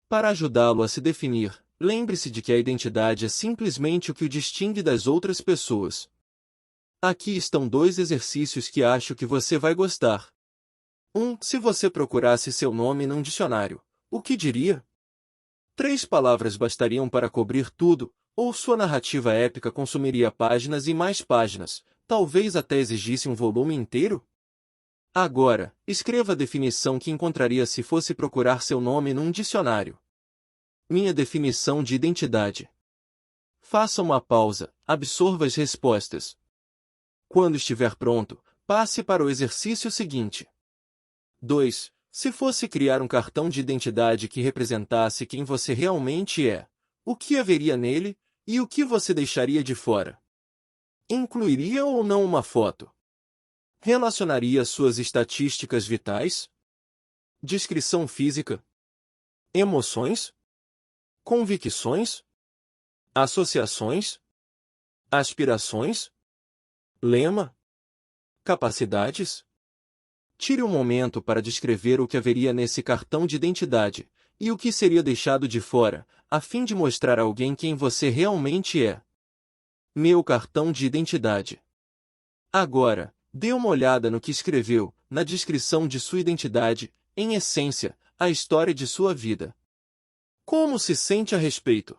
Speaker 1: Para ajudá-lo a se definir, lembre-se de que a identidade é simplesmente o que o distingue das outras pessoas. Aqui estão dois exercícios que acho que você vai gostar. Se você procurasse seu nome num dicionário, o que diria? 3 palavras bastariam para cobrir tudo, ou sua narrativa épica consumiria páginas e mais páginas, talvez até exigisse um volume inteiro? Agora, escreva a definição que encontraria se fosse procurar seu nome num dicionário. Minha definição de identidade. Faça uma pausa, absorva as respostas. Quando estiver pronto, passe para o exercício seguinte. 2. Se fosse criar um cartão de identidade que representasse quem você realmente é, o que haveria nele, e o que você deixaria de fora? Incluiria ou não uma foto? Relacionaria suas estatísticas vitais? Descrição física? Emoções? Convicções? Associações? Aspirações? Lema? Capacidades? Tire um momento para descrever o que haveria nesse cartão de identidade, e o que seria deixado de fora, a fim de mostrar a alguém quem você realmente é. Meu cartão de identidade. Agora, dê uma olhada no que escreveu, na descrição de sua identidade, em essência, a história de sua vida. Como se sente a respeito?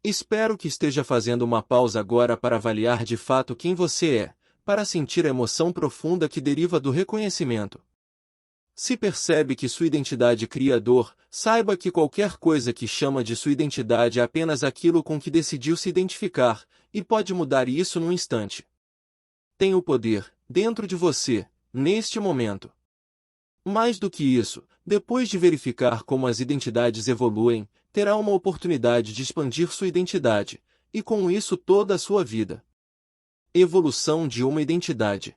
Speaker 1: Espero que esteja fazendo uma pausa agora para avaliar de fato quem você é, para sentir a emoção profunda que deriva do reconhecimento. Se percebe que sua identidade cria dor, saiba que qualquer coisa que chama de sua identidade é apenas aquilo com que decidiu se identificar, e pode mudar isso num instante. Tem o poder, dentro de você, neste momento. Mais do que isso, depois de verificar como as identidades evoluem, terá uma oportunidade de expandir sua identidade, e com isso toda a sua vida. Evolução de uma identidade.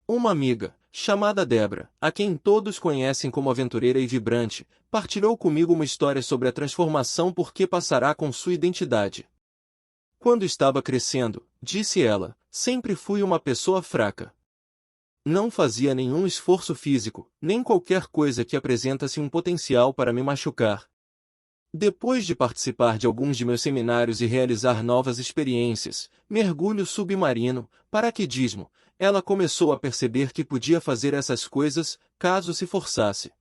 Speaker 1: Uma amiga, chamada Debra, a quem todos conhecem como aventureira e vibrante, partilhou comigo uma história sobre a transformação por que passará com sua identidade. Quando estava crescendo, disse ela, sempre fui uma pessoa fraca. Não fazia nenhum esforço físico, nem qualquer coisa que apresentasse um potencial para me machucar. Depois de participar de alguns de meus seminários e realizar novas experiências, mergulho submarino, paraquedismo, ela começou a perceber que podia fazer essas coisas, caso se forçasse.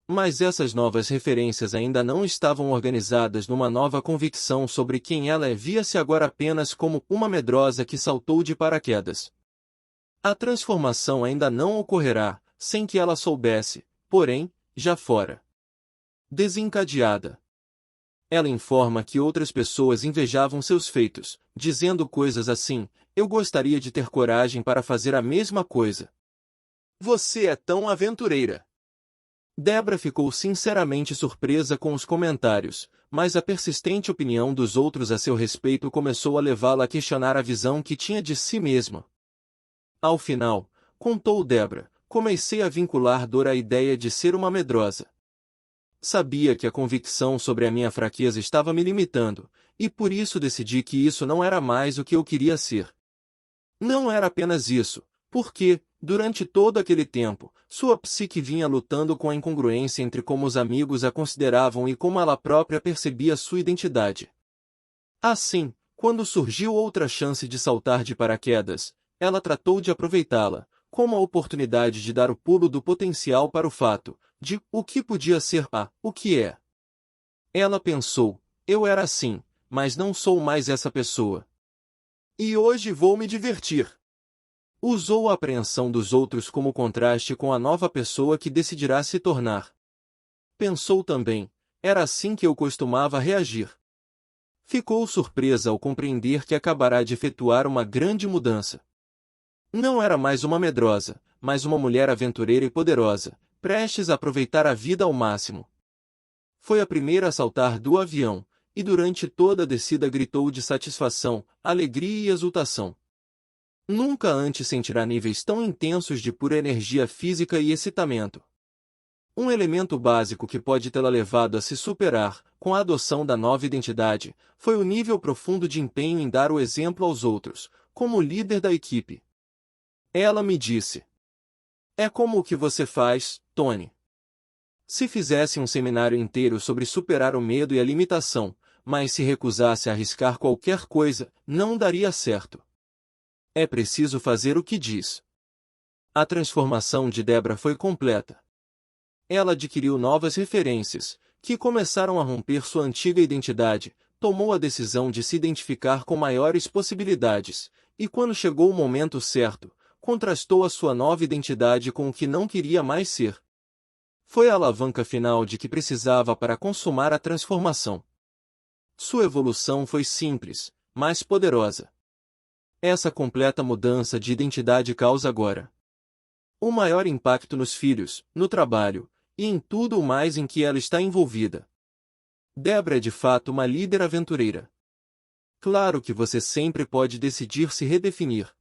Speaker 1: Mas essas novas referências ainda não estavam organizadas numa nova convicção sobre quem ela é, via-se agora apenas como uma medrosa que saltou de paraquedas. A transformação ainda não ocorrerá, sem que ela soubesse, porém, já fora desencadeada. Ela informa que outras pessoas invejavam seus feitos, dizendo coisas assim: eu gostaria de ter coragem para fazer a mesma coisa. Você é tão aventureira. Debra ficou sinceramente surpresa com os comentários, mas a persistente opinião dos outros a seu respeito começou a levá-la a questionar a visão que tinha de si mesma. Ao final, contou Debra, comecei a vincular dor à ideia de ser uma medrosa. Sabia que a convicção sobre a minha fraqueza estava me limitando, e por isso decidi que isso não era mais o que eu queria ser. Não era apenas isso, porque, durante todo aquele tempo, sua psique vinha lutando com a incongruência entre como os amigos a consideravam e como ela própria percebia sua identidade. Assim, quando surgiu outra chance de saltar de paraquedas, ela tratou de aproveitá-la, como a oportunidade de dar o pulo do potencial para o fato de o que podia ser o que é. Ela pensou, eu era assim, mas não sou mais essa pessoa. E hoje vou me divertir. Usou a apreensão dos outros como contraste com a nova pessoa que decidirá se tornar. Pensou também, era assim que eu costumava reagir. Ficou surpresa ao compreender que acabará de efetuar uma grande mudança. Não era mais uma medrosa, mas uma mulher aventureira e poderosa, prestes a aproveitar a vida ao máximo. Foi a primeira a saltar do avião, e durante toda a descida gritou de satisfação, alegria e exultação. Nunca antes sentirá níveis tão intensos de pura energia física e excitamento. Um elemento básico que pode tê-la levado a se superar, com a adoção da nova identidade, foi o nível profundo de empenho em dar o exemplo aos outros, como líder da equipe. Ela me disse: é como o que você faz, Tony. Se fizesse um seminário inteiro sobre superar o medo e a limitação, mas se recusasse a arriscar qualquer coisa, não daria certo. É preciso fazer o que diz. A transformação de Debra foi completa. Ela adquiriu novas referências, que começaram a romper sua antiga identidade, tomou a decisão de se identificar com maiores possibilidades, e quando chegou o momento certo, contrastou a sua nova identidade com o que não queria mais ser. Foi a alavanca final de que precisava para consumar a transformação. Sua evolução foi simples, mas poderosa. Essa completa mudança de identidade causa agora o maior impacto nos filhos, no trabalho, e em tudo o mais em que ela está envolvida. Debra é de fato uma líder aventureira. Claro que você sempre pode decidir se redefinir.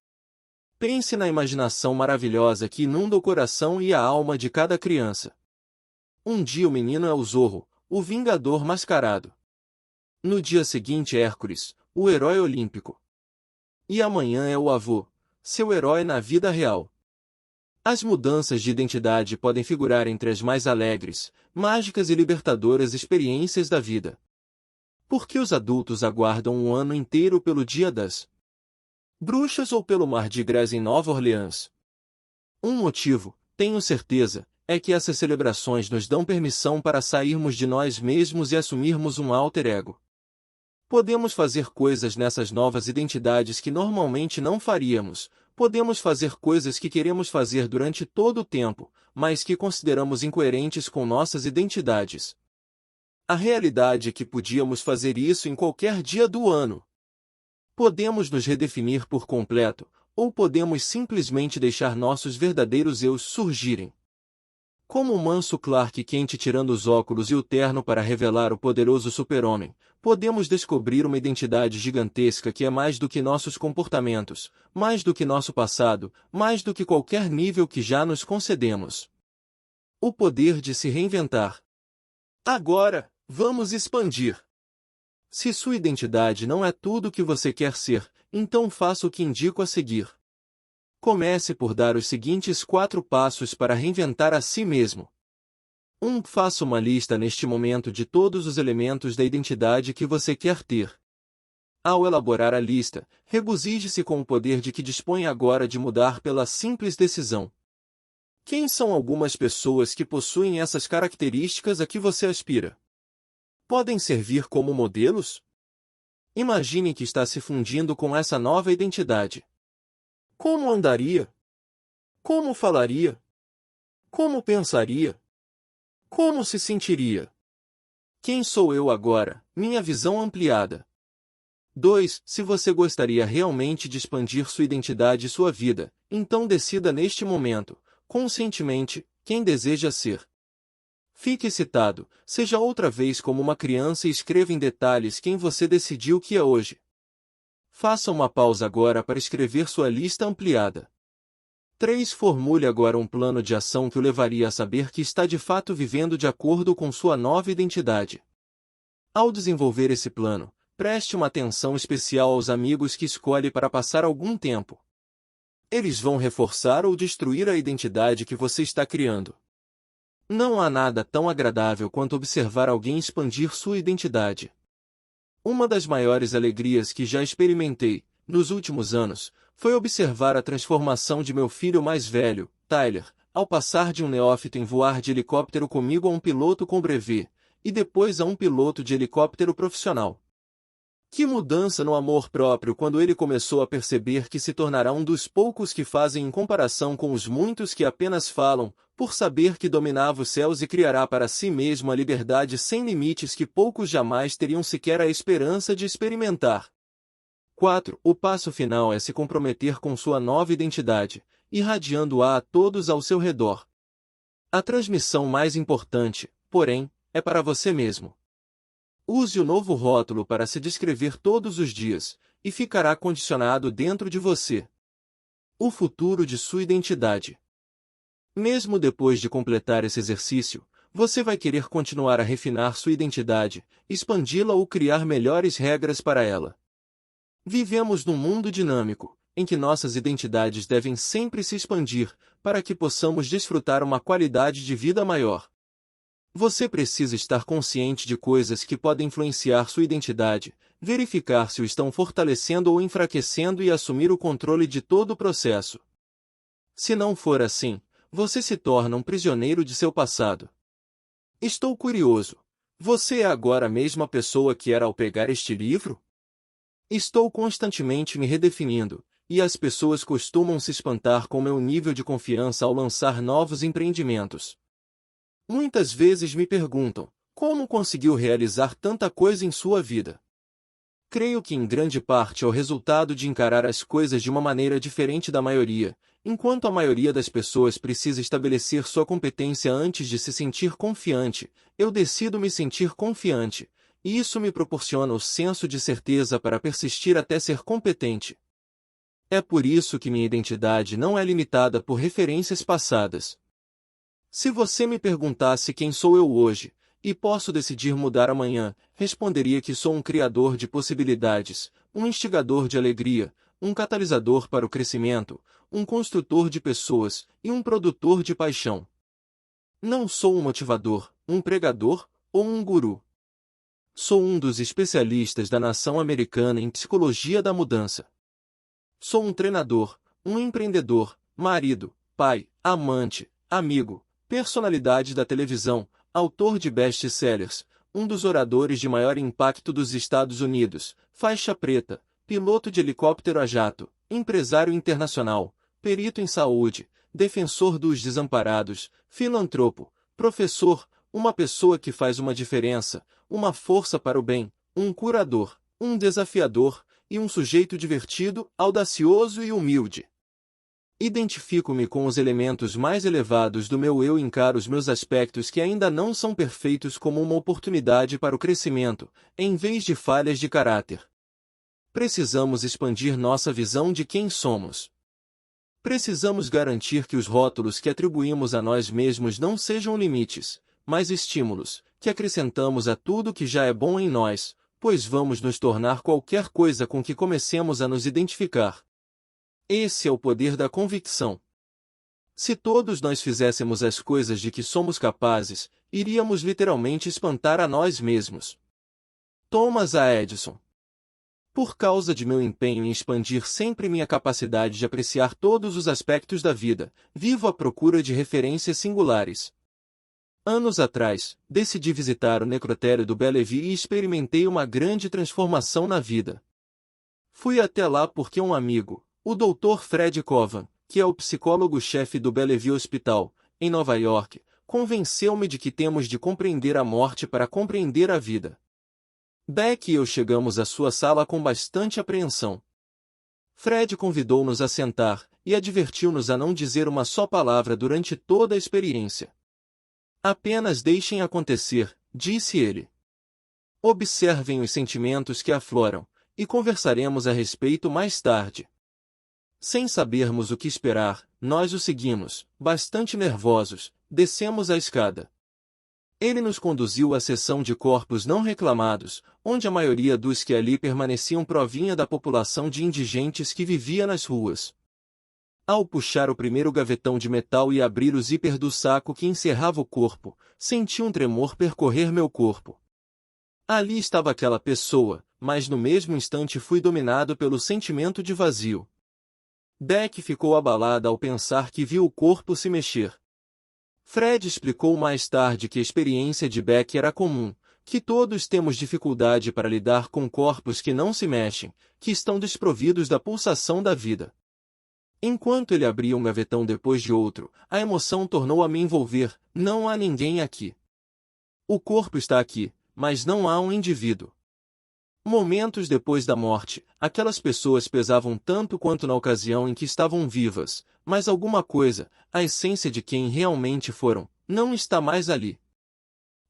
Speaker 1: Pense na imaginação maravilhosa que inunda o coração e a alma de cada criança. Um dia o menino é o Zorro, o Vingador mascarado. No dia seguinte Hércules, o herói olímpico. E amanhã é o avô, seu herói na vida real. As mudanças de identidade podem figurar entre as mais alegres, mágicas e libertadoras experiências da vida. Por que os adultos aguardam um ano inteiro pelo Dia das Bruxas ou pelo Mardi Gras em Nova Orleans? Um motivo, tenho certeza, é que essas celebrações nos dão permissão para sairmos de nós mesmos e assumirmos um alter ego. Podemos fazer coisas nessas novas identidades que normalmente não faríamos, podemos fazer coisas que queremos fazer durante todo o tempo, mas que consideramos incoerentes com nossas identidades. A realidade é que podíamos fazer isso em qualquer dia do ano. Podemos nos redefinir por completo, ou podemos simplesmente deixar nossos verdadeiros eus surgirem. Como o manso Clark Kent tirando os óculos e o terno para revelar o poderoso super-homem, podemos descobrir uma identidade gigantesca que é mais do que nossos comportamentos, mais do que nosso passado, mais do que qualquer nível que já nos concedemos. O poder de se reinventar. Agora, vamos expandir. Se sua identidade não é tudo o que você quer ser, então faça o que indico a seguir. Comece por dar os seguintes 4 passos para reinventar a si mesmo. 1. Faça uma lista neste momento de todos os elementos da identidade que você quer ter. Ao elaborar a lista, regozije-se com o poder de que dispõe agora de mudar pela simples decisão. Quem são algumas pessoas que possuem essas características a que você aspira? Podem servir como modelos? Imagine que está se fundindo com essa nova identidade. Como andaria? Como falaria? Como pensaria? Como se sentiria? Quem sou eu agora? Minha visão ampliada. 2. Se você gostaria realmente de expandir sua identidade e sua vida, então decida neste momento, conscientemente, quem deseja ser. Fique excitado, seja outra vez como uma criança e escreva em detalhes quem você decidiu que é hoje. Faça uma pausa agora para escrever sua lista ampliada. 3. Formule agora um plano de ação que o levaria a saber que está de fato vivendo de acordo com sua nova identidade. Ao desenvolver esse plano, preste uma atenção especial aos amigos que escolhe para passar algum tempo. Eles vão reforçar ou destruir a identidade que você está criando. Não há nada tão agradável quanto observar alguém expandir sua identidade. Uma das maiores alegrias que já experimentei, nos últimos anos, foi observar a transformação de meu filho mais velho, Tyler, ao passar de um neófito em voar de helicóptero comigo a um piloto com brevet, e depois a um piloto de helicóptero profissional. Que mudança no amor próprio quando ele começou a perceber que se tornará um dos poucos que fazem em comparação com os muitos que apenas falam, por saber que dominava os céus e criará para si mesmo a liberdade sem limites que poucos jamais teriam sequer a esperança de experimentar. 4. O passo final é se comprometer com sua nova identidade, irradiando-a a todos ao seu redor. A transmissão mais importante, porém, é para você mesmo. Use o novo rótulo para se descrever todos os dias, e ficará condicionado dentro de você. O futuro de sua identidade. Mesmo depois de completar esse exercício, você vai querer continuar a refinar sua identidade, expandi-la ou criar melhores regras para ela. Vivemos num mundo dinâmico, em que nossas identidades devem sempre se expandir, para que possamos desfrutar uma qualidade de vida maior. Você precisa estar consciente de coisas que podem influenciar sua identidade, verificar se o estão fortalecendo ou enfraquecendo e assumir o controle de todo o processo. Se não for assim, você se torna um prisioneiro de seu passado. Estou curioso. Você é agora a mesma pessoa que era ao pegar este livro? Estou constantemente me redefinindo, e as pessoas costumam se espantar com meu nível de confiança ao lançar novos empreendimentos. Muitas vezes me perguntam, como conseguiu realizar tanta coisa em sua vida? Creio que em grande parte é o resultado de encarar as coisas de uma maneira diferente da maioria, enquanto a maioria das pessoas precisa estabelecer sua competência antes de se sentir confiante, eu decido me sentir confiante, e isso me proporciona o senso de certeza para persistir até ser competente. É por isso que minha identidade não é limitada por referências passadas. Se você me perguntasse quem sou eu hoje, e posso decidir mudar amanhã, responderia que sou um criador de possibilidades, um instigador de alegria, um catalisador para o crescimento, um construtor de pessoas e um produtor de paixão. Não sou um motivador, um pregador ou um guru. Sou um dos especialistas da nação americana em psicologia da mudança. Sou um treinador, um empreendedor, marido, pai, amante, amigo, personalidade da televisão, autor de best-sellers, um dos oradores de maior impacto dos Estados Unidos, faixa preta, piloto de helicóptero a jato, empresário internacional, perito em saúde, defensor dos desamparados, filantropo, professor, uma pessoa que faz uma diferença, uma força para o bem, um curador, um desafiador e um sujeito divertido, audacioso e humilde. Identifico-me com os elementos mais elevados do meu eu e encaro os meus aspectos que ainda não são perfeitos como uma oportunidade para o crescimento, em vez de falhas de caráter. Precisamos expandir nossa visão de quem somos. Precisamos garantir que os rótulos que atribuímos a nós mesmos não sejam limites, mas estímulos, que acrescentamos a tudo que já é bom em nós, pois vamos nos tornar qualquer coisa com que comecemos a nos identificar. Esse é o poder da convicção. Se todos nós fizéssemos as coisas de que somos capazes, iríamos literalmente espantar a nós mesmos. Thomas A. Edison. Por causa de meu empenho em expandir sempre minha capacidade de apreciar todos os aspectos da vida, vivo à procura de referências singulares. Anos atrás, decidi visitar o necrotério do Bellevue e experimentei uma grande transformação na vida. Fui até lá porque um amigo, o Dr. Fred Covan, que é o psicólogo-chefe do Bellevue Hospital, em Nova York, convenceu-me de que temos de compreender a morte para compreender a vida. Beck e eu chegamos à sua sala com bastante apreensão. Fred convidou-nos a sentar e advertiu-nos a não dizer uma só palavra durante toda a experiência. Apenas deixem acontecer, disse ele. Observem os sentimentos que afloram, e conversaremos a respeito mais tarde. Sem sabermos o que esperar, nós o seguimos, bastante nervosos, descemos a escada. Ele nos conduziu à seção de corpos não reclamados, onde a maioria dos que ali permaneciam provinha da população de indigentes que vivia nas ruas. Ao puxar o primeiro gavetão de metal e abrir o zíper do saco que encerrava o corpo, senti um tremor percorrer meu corpo. Ali estava aquela pessoa, mas no mesmo instante fui dominado pelo sentimento de vazio. Beck ficou abalada ao pensar que viu o corpo se mexer. Fred explicou mais tarde que a experiência de Beck era comum, que todos temos dificuldade para lidar com corpos que não se mexem, que estão desprovidos da pulsação da vida. Enquanto ele abria um gavetão depois de outro, a emoção tornou a me envolver. Não há ninguém aqui. O corpo está aqui, mas não há um indivíduo. Momentos depois da morte, aquelas pessoas pesavam tanto quanto na ocasião em que estavam vivas, mas alguma coisa, a essência de quem realmente foram, não está mais ali.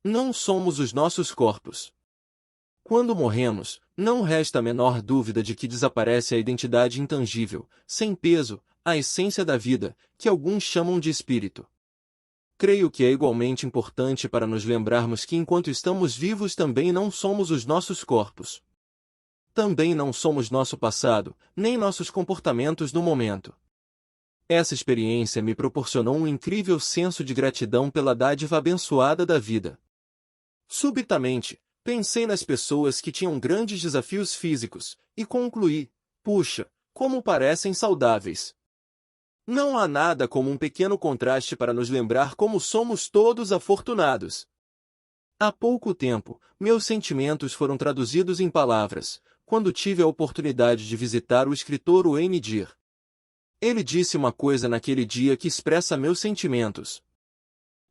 Speaker 1: Não somos os nossos corpos. Quando morremos, não resta a menor dúvida de que desaparece a identidade intangível, sem peso, a essência da vida, que alguns chamam de espírito. Creio que é igualmente importante para nos lembrarmos que enquanto estamos vivos também não somos os nossos corpos. Também não somos nosso passado, nem nossos comportamentos no momento. Essa experiência me proporcionou um incrível senso de gratidão pela dádiva abençoada da vida. Subitamente, pensei nas pessoas que tinham grandes desafios físicos, e concluí, puxa, como parecem saudáveis. Não há nada como um pequeno contraste para nos lembrar como somos todos afortunados. Há pouco tempo, meus sentimentos foram traduzidos em palavras, quando tive a oportunidade de visitar o escritor Wayne Dyer. Ele disse uma coisa naquele dia que expressa meus sentimentos.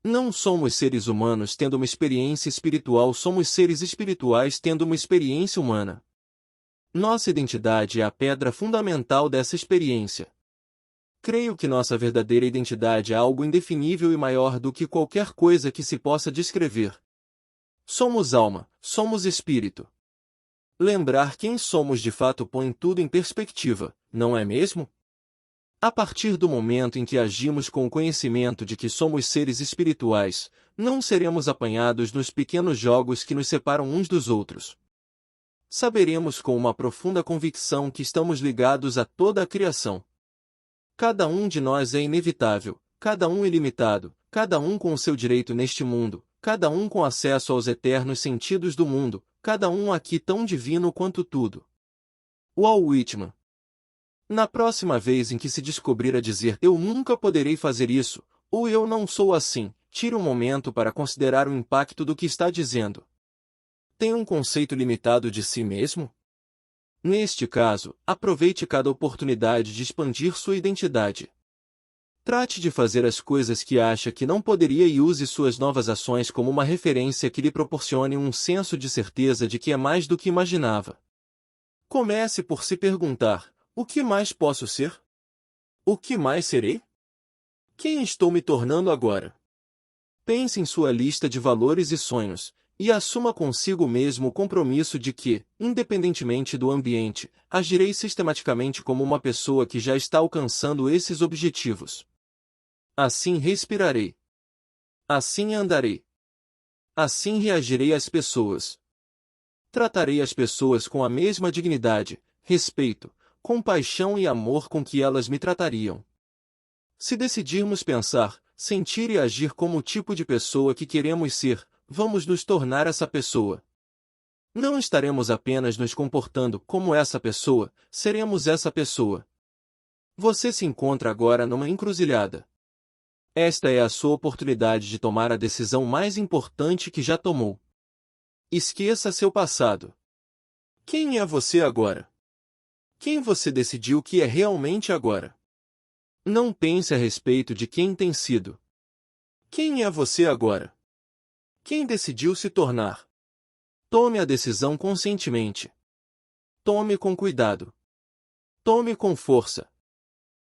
Speaker 1: Não somos seres humanos tendo uma experiência espiritual, somos seres espirituais tendo uma experiência humana. Nossa identidade é a pedra fundamental dessa experiência. Creio que nossa verdadeira identidade é algo indefinível e maior do que qualquer coisa que se possa descrever. Somos alma, somos espírito. Lembrar quem somos de fato põe tudo em perspectiva, não é mesmo? A partir do momento em que agimos com o conhecimento de que somos seres espirituais, não seremos apanhados nos pequenos jogos que nos separam uns dos outros. Saberemos com uma profunda convicção que estamos ligados a toda a criação. Cada um de nós é inevitável, cada um ilimitado, cada um com o seu direito neste mundo, cada um com acesso aos eternos sentidos do mundo, cada um aqui tão divino quanto tudo. Walt Whitman. Na próxima vez em que se descobrir a dizer "eu nunca poderei fazer isso", ou "eu não sou assim", tire um momento para considerar o impacto do que está dizendo. Tem um conceito limitado de si mesmo? Neste caso, aproveite cada oportunidade de expandir sua identidade. Trate de fazer as coisas que acha que não poderia e use suas novas ações como uma referência que lhe proporcione um senso de certeza de que é mais do que imaginava. Comece por se perguntar: o que mais posso ser? O que mais serei? Quem estou me tornando agora? Pense em sua lista de valores e sonhos, e assuma consigo mesmo o compromisso de que, independentemente do ambiente, agirei sistematicamente como uma pessoa que já está alcançando esses objetivos. Assim respirarei. Assim andarei. Assim reagirei às pessoas. Tratarei as pessoas com a mesma dignidade, respeito, compaixão e amor com que elas me tratariam. Se decidirmos pensar, sentir e agir como o tipo de pessoa que queremos ser, vamos nos tornar essa pessoa. Não estaremos apenas nos comportando como essa pessoa, seremos essa pessoa. Você se encontra agora numa encruzilhada. Esta é a sua oportunidade de tomar a decisão mais importante que já tomou. Esqueça seu passado. Quem é você agora? Quem você decidiu que é realmente agora? Não pense a respeito de quem tem sido. Quem é você agora? Quem decidiu se tornar? Tome a decisão conscientemente. Tome com cuidado. Tome com força.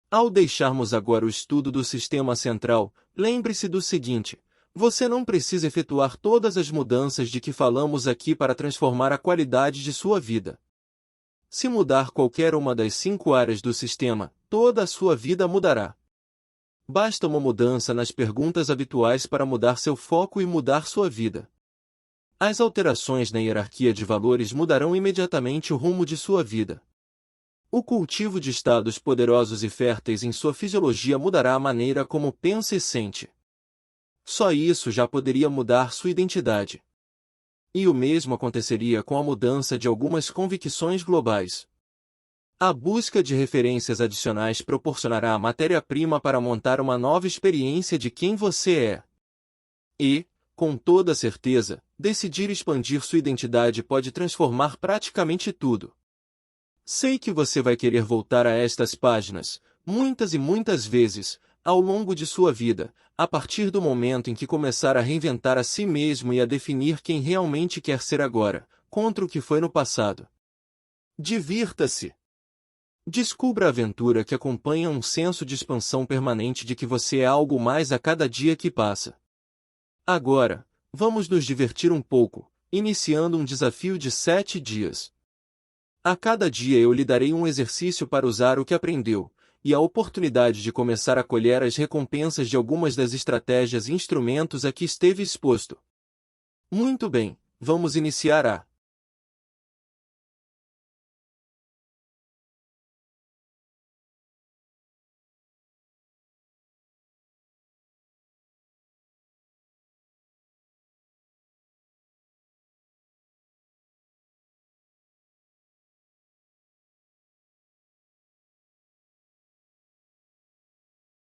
Speaker 1: Ao deixarmos agora o estudo do sistema central, lembre-se do seguinte: você não precisa efetuar todas as mudanças de que falamos aqui para transformar a qualidade de sua vida. Se mudar qualquer uma das 5 áreas do sistema, toda a sua vida mudará. Basta uma mudança nas perguntas habituais para mudar seu foco e mudar sua vida. As alterações na hierarquia de valores mudarão imediatamente o rumo de sua vida. O cultivo de estados poderosos e férteis em sua fisiologia mudará a maneira como pensa e sente. Só isso já poderia mudar sua identidade. E o mesmo aconteceria com a mudança de algumas convicções globais. A busca de referências adicionais proporcionará a matéria-prima para montar uma nova experiência de quem você é. E, com toda certeza, decidir expandir sua identidade pode transformar praticamente tudo. Sei que você vai querer voltar a estas páginas, muitas e muitas vezes, ao longo de sua vida, a partir do momento em que começar a reinventar a si mesmo e a definir quem realmente quer ser agora, contra o que foi no passado. Divirta-se! Descubra a aventura que acompanha um senso de expansão permanente de que você é algo mais a cada dia que passa. Agora, vamos nos divertir um pouco, iniciando um desafio de 7 dias. A cada dia eu lhe darei um exercício para usar o que aprendeu, e a oportunidade de começar a colher as recompensas de algumas das estratégias e instrumentos a que esteve exposto. Muito bem, vamos iniciar a